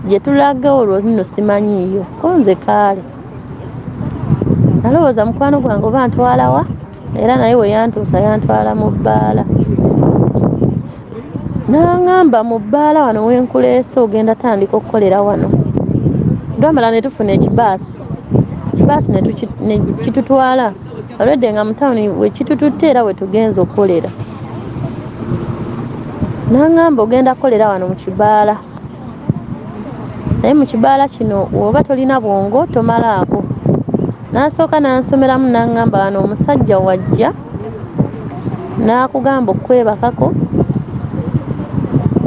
gye tulaga olwo nno simanyiiyo ko nze kaale. Nalowooza mukwano gwange oba ntwala wa era naye we yantuusa yantwala mu bbaala. N'aŋŋamba mu bbaala wano wenkuleese ogenda tandika okukolera wano. Twamala ne tufuna ekibaasi ne kitutwala olwedde nga mu tawuni we kitututte era we tugenza okukolera. N'aŋŋamba ogenda kukolera wano mu kibaala. Naye mu kibaala kino oba tolina bwongo tomalaako. N'asooka n'ansomeramu n'aŋŋamba wano omusajja wajja n'akugamba okwebakako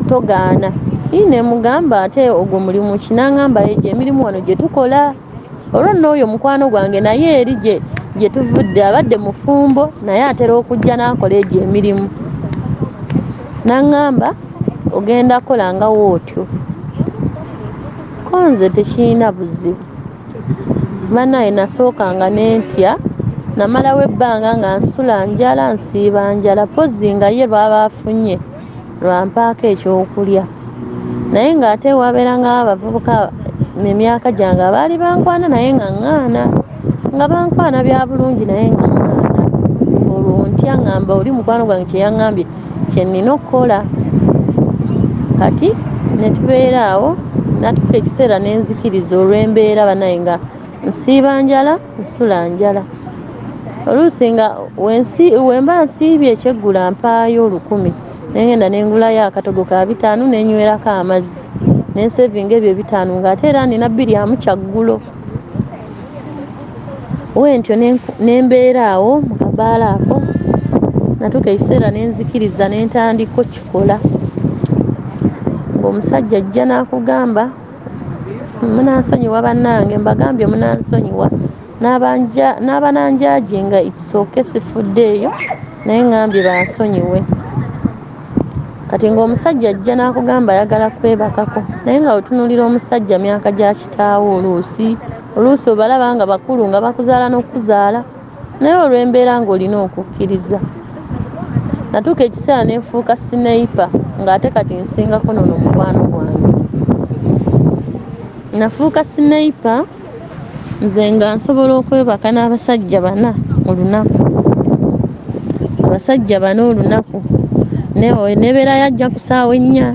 togaana. Ne mugamba ate ogwo mulimu ki? N'aŋŋamba emirimu wano gye tukola. Olwo nno oyo mukwano gwange naye eri gye tuvudde abadde mufumbo naye atera okujja n'akola egyo emirimu. N'aŋŋamba ogenda kukola nga wootyo. Ko nze tekirina buzibu. Banaye nasookanga n'entya namalawo ebbanga nga nsula njala nsiiba njala pozzi nga ye baba afunye lwampaako ekyokulya. Naye ng'ate wabeeranga abavubuka emyaka gyange abaali bankwana naye nga ŋŋaana nga bankwana bya bulungi naye nga ŋŋaana. Olwo ntya ŋŋamba oli mukwano gwange kye yaŋŋambye kye nnina okukola. Kati ne tubeera awo natuuka ekiseera n'enzikiriza olw'embeera banaye nga nsiiba njala nsula njala. Oluusi nga wemba nsiibye ekyeggula mpaayo 1,000 nengenda nengulayo akatogo ka 5 nenywerako amazzi nensevinga ebyo 5 ng'ate era nina 2 kyaggulo. Wentyo nembeera awo mu kabaala ako natuuka ekiseera nenzikiriza nentandika okikola. Ng'omusajja ajja n'akugamba munansonyiwa bannange mbagambye munansonyiwa n'abananjaaji nga itsoke sifuddeeyo naye ŋŋambye bansonyiwe. Kati ng'omusajja ajja n'akugamba ayagala kwebakako naye nga otunuulira omusajja myaka gya kitaawo oluusi obalaba nga bakulu nga bakuzaala n'okuzaala naye olw'embeera ng'olina okukkiriza. Natuuka ekiseera ne nfuuka sineyipa ng'ate kati nsingako nono mukwano gwange. Nafuuka sniper nze nga nsobola okwebaka n'abasajja 4 olunaku. Abasajja 4 olunaku. Nebeera yajja ku ssaawa 4,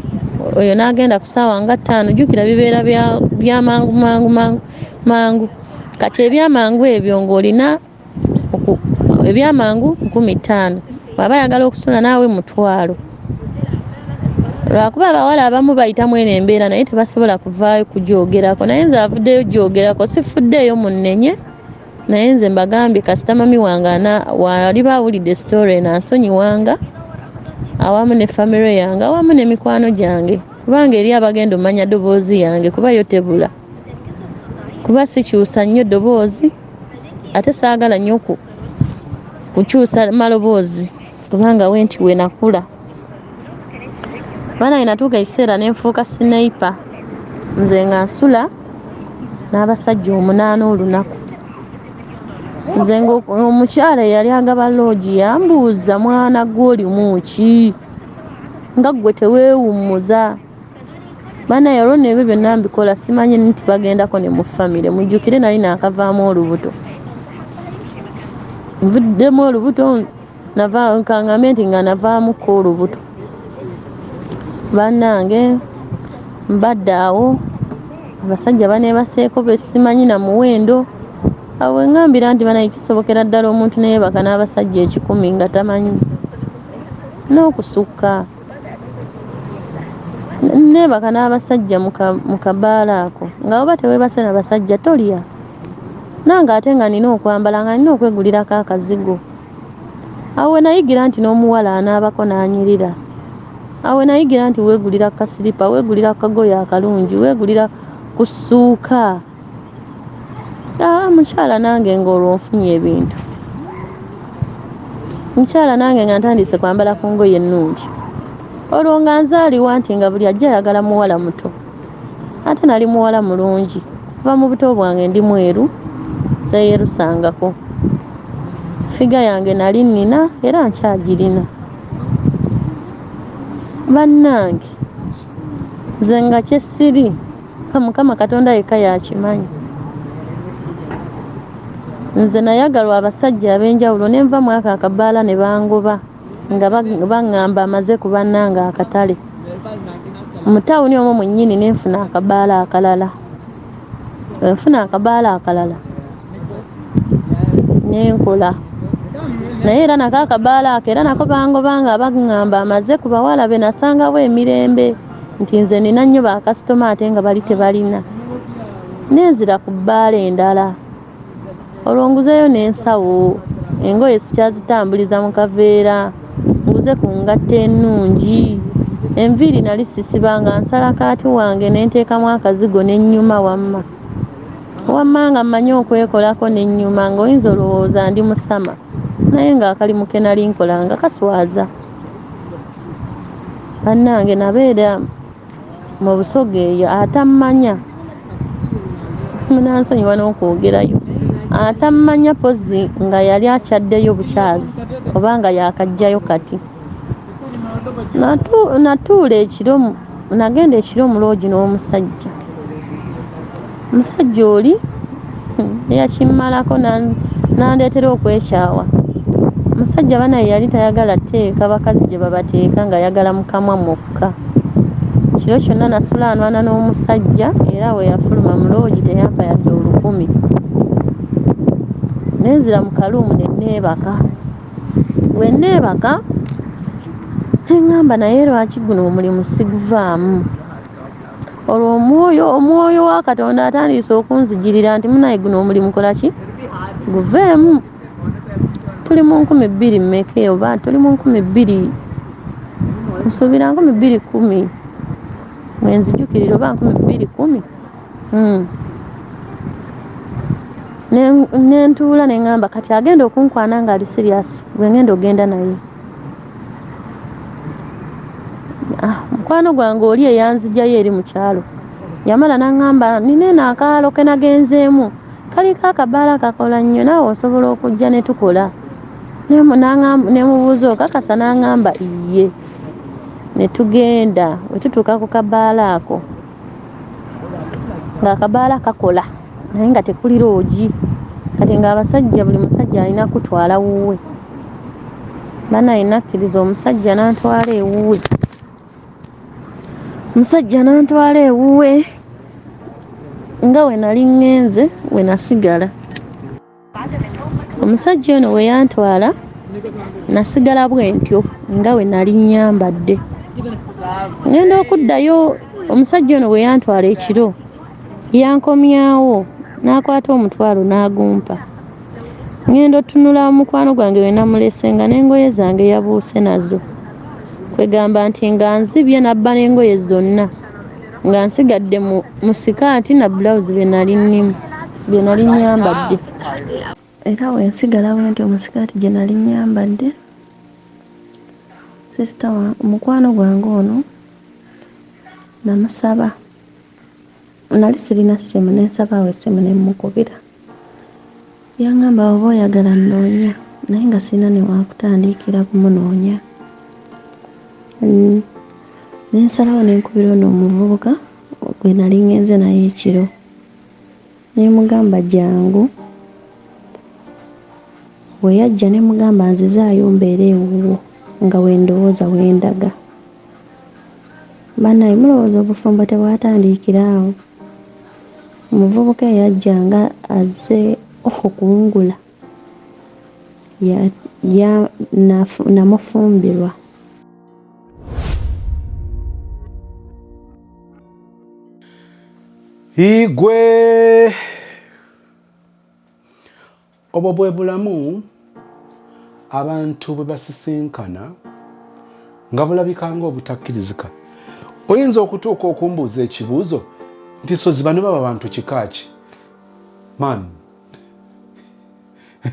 oyo n'agenda ku ssaawa nga 5. Jjukira bibeera bya mangu. Kati ebyamangu ebyo ng'olina ebyamangu 15,000. Bw'aba ayagala okusula naawe 1,000. Lwakuba abawala abamu bayitamu eno embeera naye tebasobola kuvaayo kugyogerako. Naye nze avuddeyo gyogerako, sifuddeeyo munnenye. Naye nze mbagambye kasita mami wange wali baawulidde story eno ansonyiwanga awamu ne famire yange awamu ne mikwano gyange, kubanga eri abagenda omanya ddoboozi yange kuba yo tebula. Kuba sikyusa nnyo ddoboozi ate saagala nnyo kukyusa maloboozi kubanga we nti we nakula. Bana natuuka ekiseera ne nfuuka sniper nze nga nsula n'abasajja 8 olunaku. Nze omukyala eyali agaba loogi yambuuza, mwana gw'olimu ki nga ggwe teweewummuza. Bana olwo nebyo byonna mbikola simanyi nti bagendako ne mu famire. Mujjukire nali naakavaamu olubuto, nvuddemu olubuto nkaŋŋambe nti nga navaamuko olubuto. Bannange mbadde awo abasajja baneebaseeko be simanyi na muwendo. Awo ngambira nti banaye kisobokera ddala omuntu neyeebaka n'abasajja 10 nga tamanyi n'okusukka. Neebaka n'abasajja mu kabaala ako nga oba teweebase n'abasajja tolya. Nange ate nga nina okwambala nga nina okwegulirako akazigo. Awo nayigira nti n'omuwala anaabako n'anyirira. Awo nayigira nti weegulira kasiripa, weegulira kagoye akalungi, weegulira kusuuka. Mukyala nange ng'olwo nfunye ebintu. Mukyala nange nga ntandise kwambala ku ngoye ennungi. Olwo nga nzaaliwa nti nga buli ajja ayagala muwala muto. Ate nali muwala mulungi. Kuva mu buto bwange ndi mweru, seeyerusangako. Figa yange nali nnina era nkyagirina. Bannange nze nga kyessiri Mukama Katonda yekka yakimanyi. Nze nayagalwa abasajja ab'enjawulo ne nva mu ako akabaala ne bangoba nga baŋŋamba amaze ku bannange akatale. Mu tawuni omwo mwennyini ne nfuna akabaala akalala. Nfuna akabaala akalala ne nkola. Naye era nako akabaala ako era nako bangoba nga baŋŋamba amaze ku bawala be nasangawo emirembe nti nze nina nnyo bakasitoma ate nga bali tebalina. Nenzira ku bbaala endala. Olwo nguzeyo n'ensawo, engoye sikyazitambuliza mu kaveera, nguze ku ngatto ennungi. Enviiri nali sisibanga, nsala kaati wange ne nteekamu akazigo n'ennyuma wamma nga mmanyi okwekolako n'ennyuma ng'oyinza olowooza ndi musama. Naye ng'akalimu ke nali nkolanga kaswaza. Bannange nabeera mu busoga eyo atammanya. Munansonyiwa n'okwogerayo. Atammanya pozi nga yali akyaddeyo bukyazi oba nga yakajjayo kati. Natuula ekiro, nagenda ekiro mu loogi n'omusajja. Omusajja oli yakimmalako n'andeetera okwekyawa. Omusajja banaye yali tayagala tteeka bakazi gye babateeka nga ayagala mukamwa mwokka. Kiro kyonna nasula anwana n'omusajja era we yafuluma mu loogi teyampa yadde 10,000. Nenzira mu kaluumu ne neebaka. We neebaka neŋŋamba naye lwaki guno omulimu siguvaamu. Olwo omwoyo wa Katonda atandise okunzijirira nti munaye guno omulimu kola ki? Guveemu. Tuli mu 2000 mmeka oba tuli mu 2000 nsuubira 2010 mwenzijukirira oba 2010. Nentuula ne ŋŋamba kati agenda okunkwana ng'ali serious bwe ngenda ogenda naye. Mukwano gwange oli eyanzijayo eri mu kyalo yamala n'aŋŋamba nina eno akaalo ke nagenzeemu kaliko akabaala kakola nnyo naawe osobola okujja ne tukola. Ne mubuuza okakasa n'aŋŋamba iye. ne tugenda we tutuuka ku kabaala ako ng'akabaala kakola naye nga tekuli loogi kati ng'abasajja buli musajja alina kutwala wuwe bana inakkiriza omusajja n'antwala ewuwe nga we nali ngenze we nasigala omusajja ono we yantwala nasigala bwentyo nga we nali nyambadde ngenda okuddayo omusajja ono we yantwala ekiro yankomyawo n'akwata omutwalo n'agumpa ngenda otunula mukwano gwange we namulese nga n'engoye zange yabuuse nazo kwegamba nti nga nzibye nabba n'engoye zonna nga nsigadde mu sikaati na bulawuzi bye nali nyambadde era we nsigala bwentyo mu sikaati gye nali nyambadde sisita omukwano gwange ono namusaba nali sirina ssimu nensabaawo essimu nemukubira yaŋŋamba oba oyagala nnoonya naye nga sirina ne wakutandikira kumunoonya nensalawo nenkubira ono omuvubuka gwe nali ngenze naye ekiro nemugamba jangu bwe yajja nemugamba nzizaayo mbeere ewuwo nga wendowooza wendaga banaye mulowooza obufumbo tebwatandikiraawo omuvubuka eyajja nga azze okuwungula namufumbirwa igwe obwo bwe bulamu abantu bwe basisinkana nga bulabika ng'obutakkirizika oyinza okutuuka okumbuuza ekibuuzo nti sozi bano baba bantu kikaaki man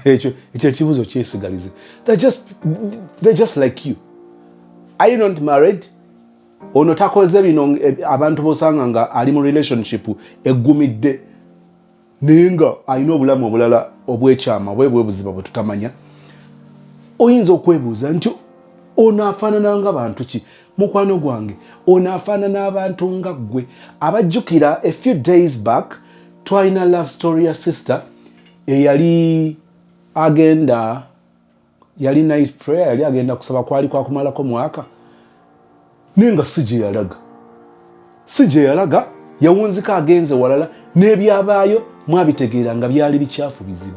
ekyo ekibuuzo kyesigalize they're just like you. Are you not married? Ono takoze bino abantu bosanga nga ali mu relationship eggumidde naye nga alina obulamu obulala obwekyama bwe buziba bwe tutamanya. Oyinza okwebuuza nti ono afaanana nga bantu ki? Mukwano gwange ono afaanana abantu nga ggwe abajjukira a few days back twalina love story ya sister eyali agenda yali night prayer yali agenda kusaba kwali kwa kumalako mwaka nenga si gye yalaga yawunzika agenze walala n'ebyabaayo mwabitegeera nga byali bikyafu bizibu.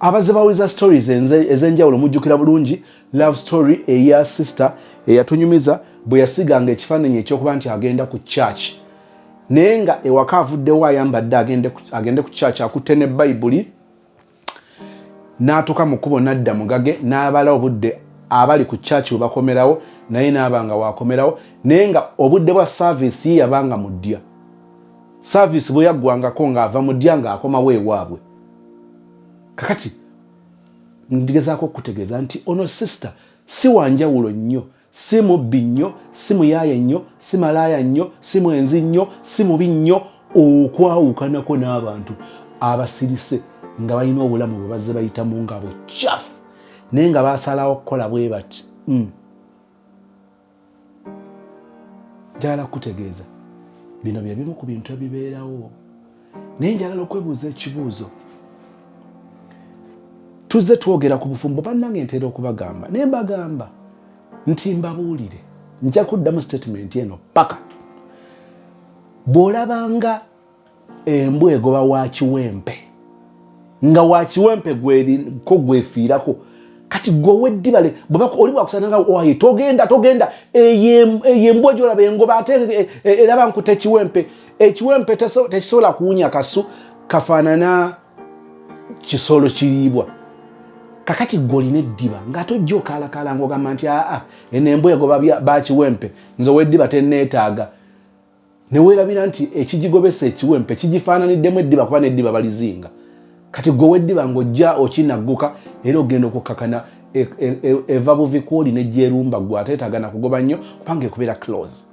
Abaze bawuliza stories ez'enjawulo mujjukira bulungi love story eya sister eyatunyumiza bwe yasiganga ekifaananyi ekyokuba nti agenda ku church naye nga ewaka avuddewo ayambadde agende ku church akutte ne bayibuli n'atuuka mu kkubo n'adda mugage n'abala obudde abali ku church we bakomerawo naye n'abanga wakomerawo naye nga obudde bwa service ye yabanga mu ddya service bwe yaggwangako ng'ava mu ddya ng'akomawo ewaabwe. Kakati ndigezaako okutegeeza nti ono sister si wanjawulo nnyo, si mubbi nnyo, si muyaaya nnyo, si malaaya nnyo, si mwenzi nnyo, si mubi nnyo okwawukanako n'abantu abasirise nga balina obulamu bwe bazze bayitamu nga bukyafu naye nga baasalawo okukola bwe bati. Njagala kutegeeza bino bye bimu ku bintu ebibeerawo naye njagala okwebuuza ekibuuzo. Tuzze twogera ku bufumbo bannange ntera okubagamba naye mbagamba nti mbabuulire nja kuddamu statement eno paka bw'olabanga embwa egoba wa kiwempe nga wa kiwempe ko gwefiirako kati gwowe eddibale oli bwakusananga wayi togenda eyo embwa gyolaba engoba ate eraba nkute ekiwempe ekiwempe tekisobola kuwunya kasu kafaanana kisolo kiriibwa. Kakati gwolina eddiba ng'ate ojja okaalakaala ng'ogamba nti eno embwa egoba bakiwempe nze ow'eddiba tenneetaaga ne weerabira nti ekigigobesa ekiwempe kigifaananiddemu eddiba kuba n'eddiba balizinga. Kati gwe ow'eddiba ng'ojja okinagguka era ogenda okukkakana eva buvi kwoli n'egyerumba gwe ateetaaga na kugoba nnyo kubanga ekubeera close.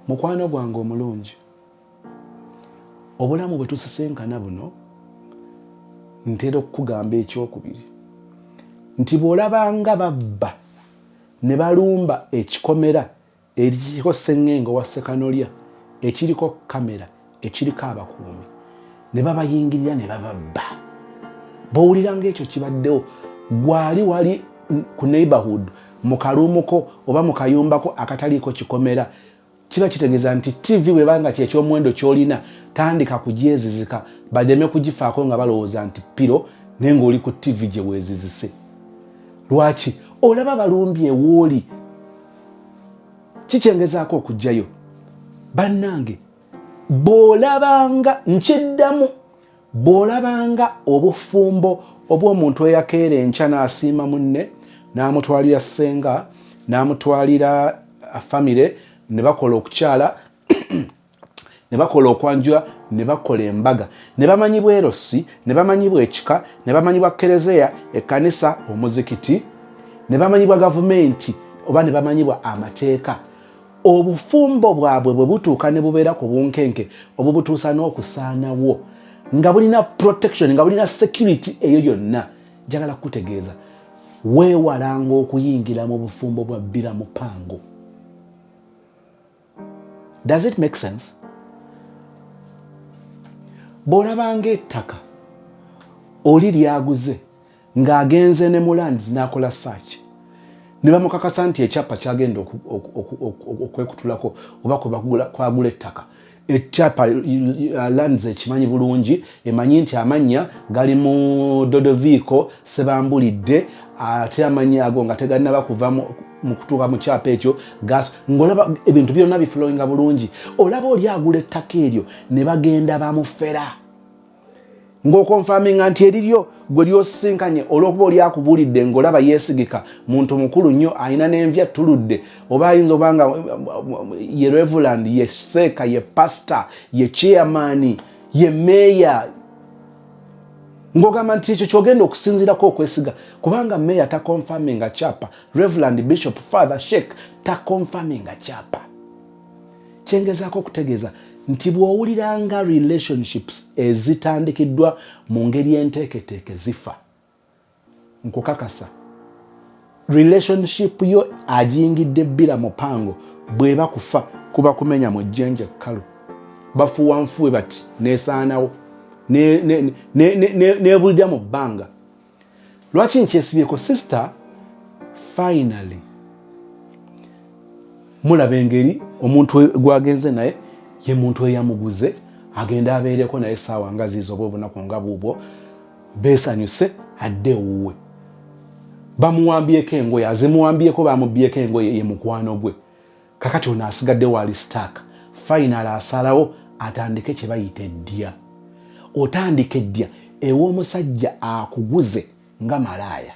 Mukwano gwange omulungi obulamu bwe tusisenkana buno ntera okukugamba ekyokubiri nti bw'olabanga babba ne balumba ekikomera ekiriko ssengengo wa Ssekanolya ekiriko kamera ekiriko abakuumi ne babayingirira ne bababba bw'owuliranga ekyo kibaddewo gwali wali ku neighborhood mu kalumuko oba mu kayumbako akataliiko kikomera kiba kitegeeza nti TV bwebanga kyekyomuwendo kyolina tandika kugyezizika bademe kugifaako nga balowooza nti piro naye ng'oli ku TV gye weezizise. Lwaki? Olaba balumbye wooli kikyengezaako okugjayo. Bannange bw'olabanga nkiddamu bw'olabanga obufumbo obw'omuntu eyakeera enkya n'asiima munne n'amutwalira ssenga n'amutwalira famire ne bakola okukyala ne bakola okwanjula ne bakola embaga ne bamanyibwa erosi ne bamanyibwa ekika ne bamanyibwa kerezeya ekkanisa omuzikiti ne bamanyibwa gavumenti oba ne bamanyibwa amateeka. Obufumbo bwabwe bwe butuuka ne bubeera ku bunkenke obubutuusa n'okusaanawo nga bulina protection nga bulina security eyo yonna. Njagala kutegeeza weewalanga okuyingira mu bufumbo bwa bbira mupango. Does it make sense? Bw'olabanga ettaka oli lyaguze ng'agenze ne mu lands n'akola search ne bamukakasa nti ekyapa kyagenda okwekutulako oba kwagula ettaka ekyapa lands ekimanyi bulungi emanyi nti amannya gali mu Dodoviiko Sebambulidde ate amannya ago nga tegalina bakuva mu kutuuka mu kyapa ekyo gas ng'olaba ebintu byonna biflowinga bulungi. Olaba oli agula ettaka eryo ne bagenda bamufera ng'okonfaminga nti eriryo gwe lyosisinkanye olw'okuba oli akubuulidde ng'olaba yeesigika muntu mukulu nnyo alina n'envya tuludde oba ayinza obanga ye reverend ye seeka ye pastor ye chairman ye meeya ng'ogamba nti ekyo kyogenda okusinziirako okwesiga kubanga meeya takonfaminga kyapa reverend bishop father sheik takonfaminga kyapa. Kyengezaako okutegeeza nti bw'owuliranga relationships ezitandikiddwa mu ngeri enteeketeeke zifa nkukakasa relationship yo agiyingidde bbira mupango bw'eba kufa kuba kumenya mu jjenje kkalu bafuwa nfuwe bati neesaanawo neebulira mu bbanga. Lwaki nkyesibyeko sister? Finally mulaba engeri omuntu gwagenze naye ye muntu eyamuguze agenda abeereko naye essaawa nga ziizo oba obunaku nga buubwo beesanyuse adde ewuwe bamuwambyeko engoye azimuwambyeko bamubbyeko engoye ye mukwano gwe kakati ono asigadde wali stack final asalawo atandike kye bayita eddya. Otandika eddya ew'omusajja akuguze nga malaaya.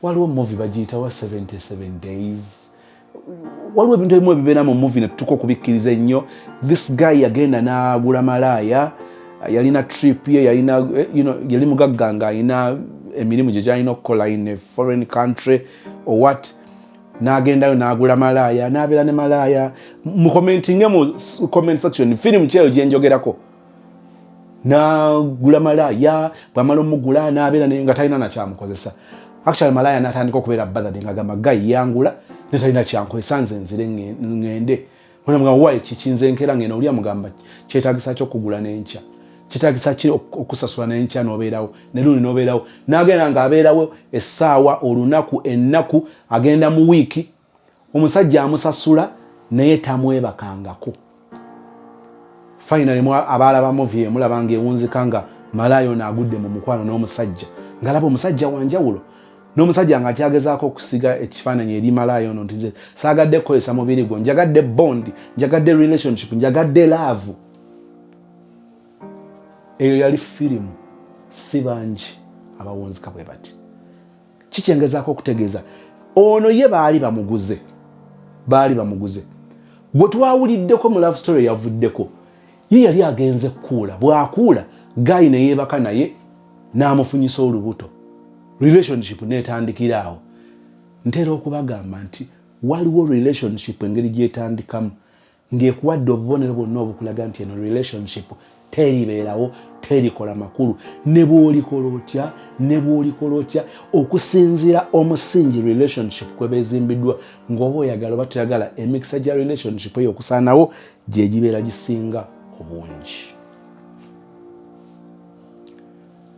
Waliwo movie bagiyitawa 77 days. Waliwo ebintu ebimu ebibeera mu movie ne tutuuka okubikkiriza ennyo. This guy yagenda n'agula malaaya yalina trip ye yalina yali mugagga nga alina emirimu gye gyalina okukola in a foreign country or what n'agendayo n'agula malaaya n'abeera ne malaaya mu commentinge mu comment section film kyeyo gye njogerako n'agula malaaya bw'amala omugula n'abeera nga talina nakyamukozesa. Actually malaaya n'atandika okubeera bothered ng'agamba gayi yangula ne talina kyankozesa nze nzire ngende nga wayi kikinzenkera ngeno oli amugamba kyetaagisa ky'okugula n'enkya kitaagisa ki okusasula n'enkya n'obeerawo ne lundi n'obeerawo n'agenda ng'abeerawo essaawa olunaku ennaku agenda mu wiiki omusajja amusasula naye tamwebakangako. Finally abaalaba movie emulaba ng'ewunzika nga malaaya ono agudde mu mukwano n'omusajja ng'alaba omusajja wanjawulo n'omusajja nga kyagezaako okusiga ekifaananyi eri malaaya ono nti nze saagadde kukozesa mubiri gwo njagadde bond njagadde relationship njagadde love. Eyo yali firimu si bangi abawunzika bwe bati. Kikyengezaako okutegeeza ono ye baali bamuguze gwe twawuliddeko mu love story yavuddeko ye yali agenze kuula bw'akuula gayi ne yeebaka naye n'amufunyisa olubuto relationship n'etandikira awo. Ntera okubagamba nti waliwo relationship engeri gyetandikamu ng'ekuwadde obubonero bwonna obukulaga nti eno relationship teribeerawo, terikola makulu. Ne bw'olikola otya okusinziira omusingi relationship kwe beezimbiddwa, ng'oba oyagala oba toyagala, emikisa gya relationship eyo okusaanawo gye gibeera gisinga obungi.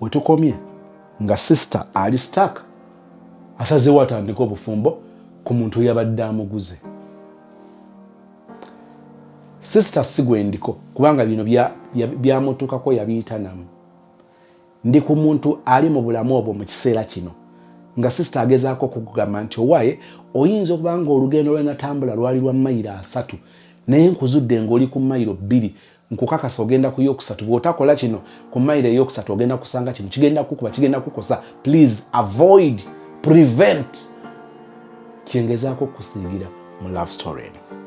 We tukomye nga sister ali stuck, asazeewo atandika obufumbo ku muntu yabadde amuguze. Sister si gwe ndiko, kubanga bino byamutuukako yabiyita namu. Ndi ku muntu ali mu bulamu obwo mu kiseera kino, nga sister agezaako okukugamba nti owaaye oyinza okuba nga olugendo lwenatambula lwali lwa mayiro 3 naye nkuzudde ng'oli ku mayiro 2, nkukakasa ogenda ku yokusatu. Bw'otakola kino ku mayiro eyokusatu ogenda kusanga kino kigenda kukuba, kigenda kukosa. Please avoid, prevent. Kyengezaako kusiigira mu love story eno.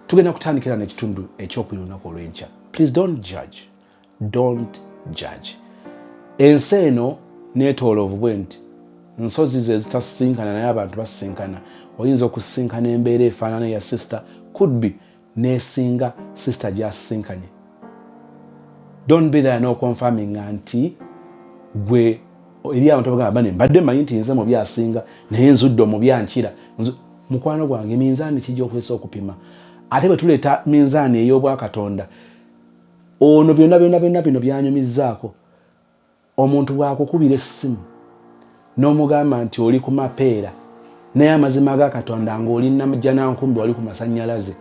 Tugenda kutandikira n'ekitundu eky'okulunaku olw'enkya. Please don't judge. Ensi eno neetooloovu bwe nti nsozi ze zitasinkana naye abantu basisinkana. Oyinza okusisinkana embeera efaanana ya sister, could be neesinga sister gy'asisinkanye. Don't be there no confirming nti gwe eri abantu bagamba bane mbadde manyi nti nze mu byasinga naye nzudde mu byankira. Mukwano gwange minzaani kijja okwesa okupima. Ate bwe tuleeta minzaani ey'obwakatonda, ono byonna bino byanyumizzaako. Omuntu bw'akukubira essimu n'omugamba nti oli ku mapeera naye amazima ga Katonda ng'oli Namujjanankumbi wali ku masannyalaze,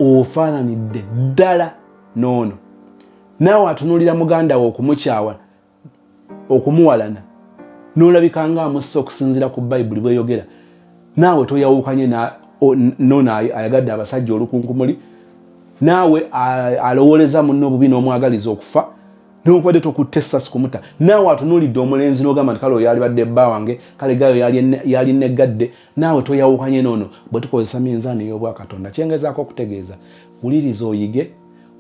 ofaananidde ddala n'ono. Naawe atunuulira muganda we okumukyawa, okumuwalana, n'olabika ng'amussa okusinziira ku Bayibuli bw'eyogera. Naawe toyawukanye n'ono ayagadde abasajja olukunkumuli, naawe alowooleza munno obubi n'omwagaliza okufa, n'okwadde tokutte essasi kumuta. Naawe atunuulidde omulenzi n'ogamba nti kale oyo yalibadde bba wange, kale gayo yali neggadde. Naawe toyawukanye n'ono. Bwe tukozesa minzaani ey'obwakatonda, kyengezaako okutegeeza, wuliriza oyige,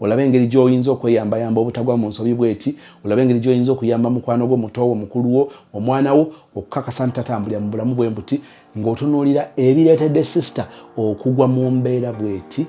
olabe engeri gy'oyinza okweyambayamba obutagwa mu nsobi bweti, olabe engeri gy'oyinza okuyamba mukwano gwo, muto wo, mukulu wo, omwana wo, okukakasa nti tatambulira mu bulamu bwe mbuti, ng'otunuulira ebireetedde sister okugwa mu mbeera bweti,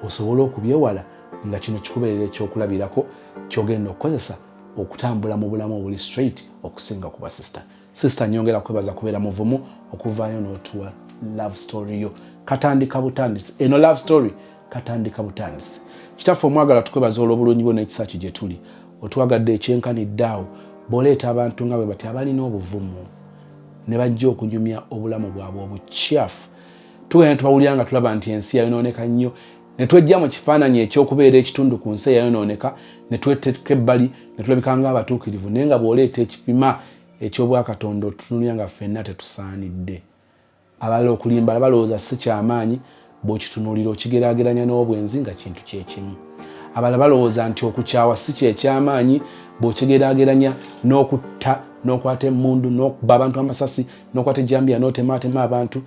osobole okubyewala nga kino kikubeerera ekyokulabirako ky'ogenda okukozesa okutambula mu bulamu obuli straight okusinga ku ba sister. Sister, nyongera kwebaza kubeera muvumu okuvaayo n'otuwa love story yo. Katandika butandisi. Eno love story katandika butandisi. Kitaffe omwagala tukwebaza olw'obulungi bwo n'ekisa kyo gye tuli. Otwagadde ekyenkanidde awo bw'oleeta abantu nga bwe bati abalina obuvumu ne bajja okunyumya obulamu bwabwe obukyafu. Tugenda tubawulira nga tulaba nti ensi yayonooneka nnyo, ne twejja mu kifaananyi eky'okubeera ekitundu ku nsi eyayonooneka, ne tweteeka ebbali ne tulabika ng'abatuukirivu, naye nga bw'oleeta ekipima eky'obwakatonda otutunulira nga ffenna tetusaanidde. Abalala okulimba balowooza si kyamaanyi, bw'okitunuulira okigeraageranya n'obwenzi nga kintu kyekimu. Abalala balowooza nti okukyawa si kyekyamaanyi, bw'okigeraageranya n'okutta, n'okwata emmundu, n'okuba abantu amasasi, n'okwata ejjambiya n'otemaatema abantu.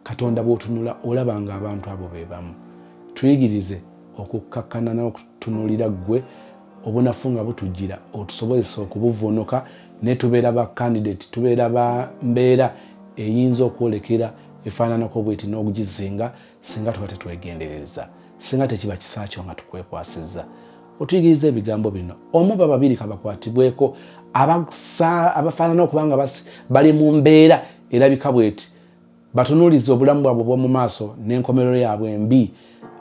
Katonda bw'otunula olaba nga abantu abo be bamu. Tuyigirize okukkakkana n'okutunuulira ggwe, obunafu nga butujjira, otusobozesa okubuvuunuka, ne tubeera ba candidate, tubeera ba mbeera eyinza okwolekera efaananako bweti n'okugizinga singa tuba tetwegendereza, singa tekiba kisa kyo nga tukwekwasizza. Otuyigiriza ebigambo bino. Omu babiri kabakwatibweko abafaanana okuba nga bali mu mbeera erabika bweti, batunuulize obulamu bwabwe bw'omu maaso n'enkomerero yaabwe embi,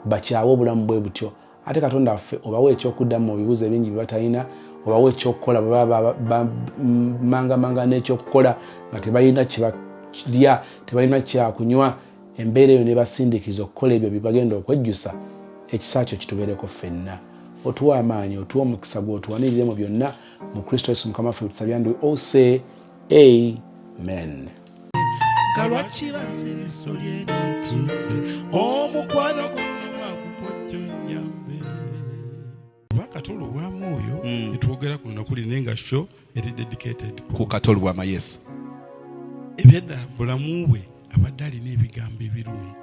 bakyawe obulamu bwe butyo. Ate Katonda waffe obawa ekyokuddamu mu bibuuzo ebingi bye batalina, obawa ekyokukola bwe baba mangamanga n'ekyokukola nga tebalina kyebalya, tebalina kyakunywa, embeera eyo ne basindikiza okukola ebyo bye bagenda okwejjusa. Ekisa kyo kitubeereko ffenna. Otuwa amaanyi, otuwa omukisa gwo, otuwanirire mu byonna mu Kristo Yesu Mukama waffe tusabye ndi ose amen. Kalwaki bansiriso ly'entude omukwano gwakukwajjonyambe bakatolo bwa mwoyo etwogera ku lunaku lino nga show eri dedicated ku katolo bwa mayesi. Ebyadda bulamu bwe abadde alina ebigambo ebirungi,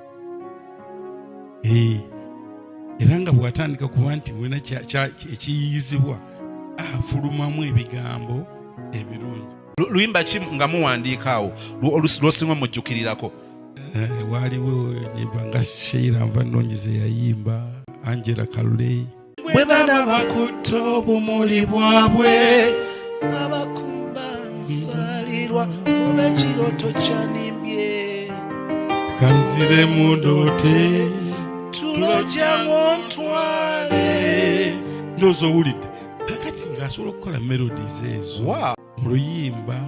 era nga bw'atandika kuba nti wena ekiyiyizibwa afulumamu ebigambo ebirungi. Luyimba ki nga muwandiika awo lw'osinga mujjukirirako? Waaliwo nyimba nga Sheila Nva Nonyize yayimba, Angela Kalulei. bwe bana bakutte obumuli bwabwe abakumba nsalirwa oba ekirooto kyanimbye kanzire mu ndoote tulojjamu ntwale ndowooza owulidde kakati ng'asobola okukola melodies ezo Wow. mu luyimba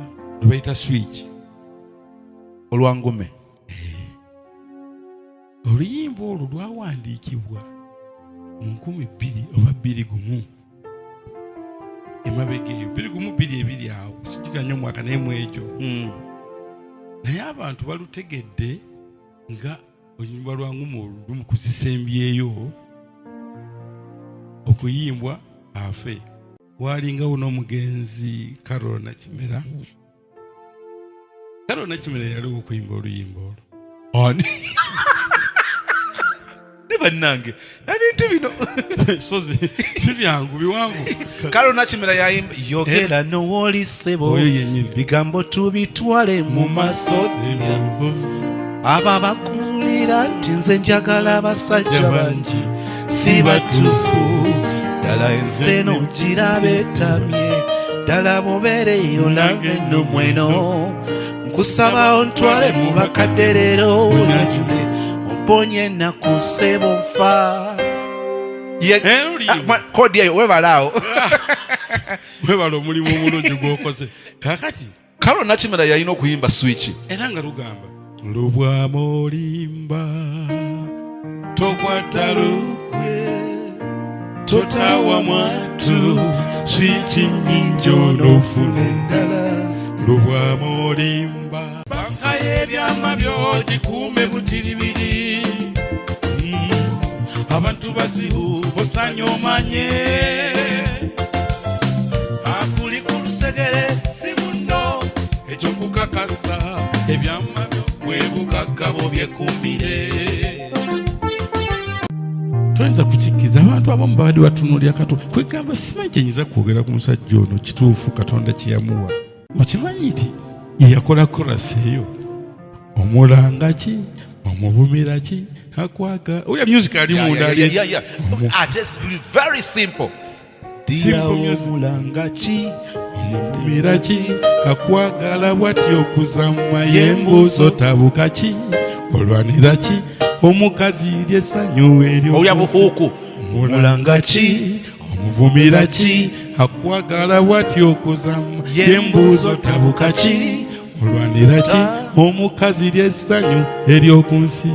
lwe bayita switch olwangume oluyimba olwo lwawandiikibwa mu 2000 oba 21 emabega eyo 21 awo sijjukanya omwaka n'emu egyo naye abantu balutegedde nga oluyimba lwangume olumu kuzisembyeyo okuyimbwa afe walingawo n'omugenzi Carol Nakimera yaliwo okuyimba oluyimba olwo ne bannange ebintu bino sozi si byangu biwanvu Carol Nakimera yayimba yogera nowooli ssebo oyo yennyini bigambo tubitwale mu maaso aba bakuulira nti nze njagala abasajja bangi si batuufu ddala ensi eno giraba etamye ddala mubeereyo nange nno mweno nkusaba ontwale mu bakadde leero onajule omponye ennaku ssebo nfa kodi eyo webalaawo webala omulimu omulungi gw'okoze kakati Carol Nakimera yalina okuyimba switch era nga lugamba lubwamu olimba tokwata lukwe totawa mwatu swiki nnyingi onofuna endala lubwamu olimba banka y'ebyama byo gikuume butiribiri abantu bazibu osanya omanye akuli ku lusegere si muno ekyokukakasa ebyama byo bwebugaggabo byekumire toyinza kukikkiriza abantu abamu babadde batunuulira Katonda kwegamba simanyi kyenyinza kwogera ku musajja ono kituufu Katonda kye yamuwa okimanyi nti yeyakola korasi eyo omulanga ki omuvumira ki akwaga ulya music ali munda very simple omulanga ki omuvumira ki akwagala bw'ati okuzamma y'embuuso tabuka ki olwanira ki omukazi lyessanyu eryobuhuuku omulanga ki omuvumira ki akwagala bw'ati okuzamma y'embuuso tabuka ki olwanira ki omukazi lyessanyu ery'oku nsi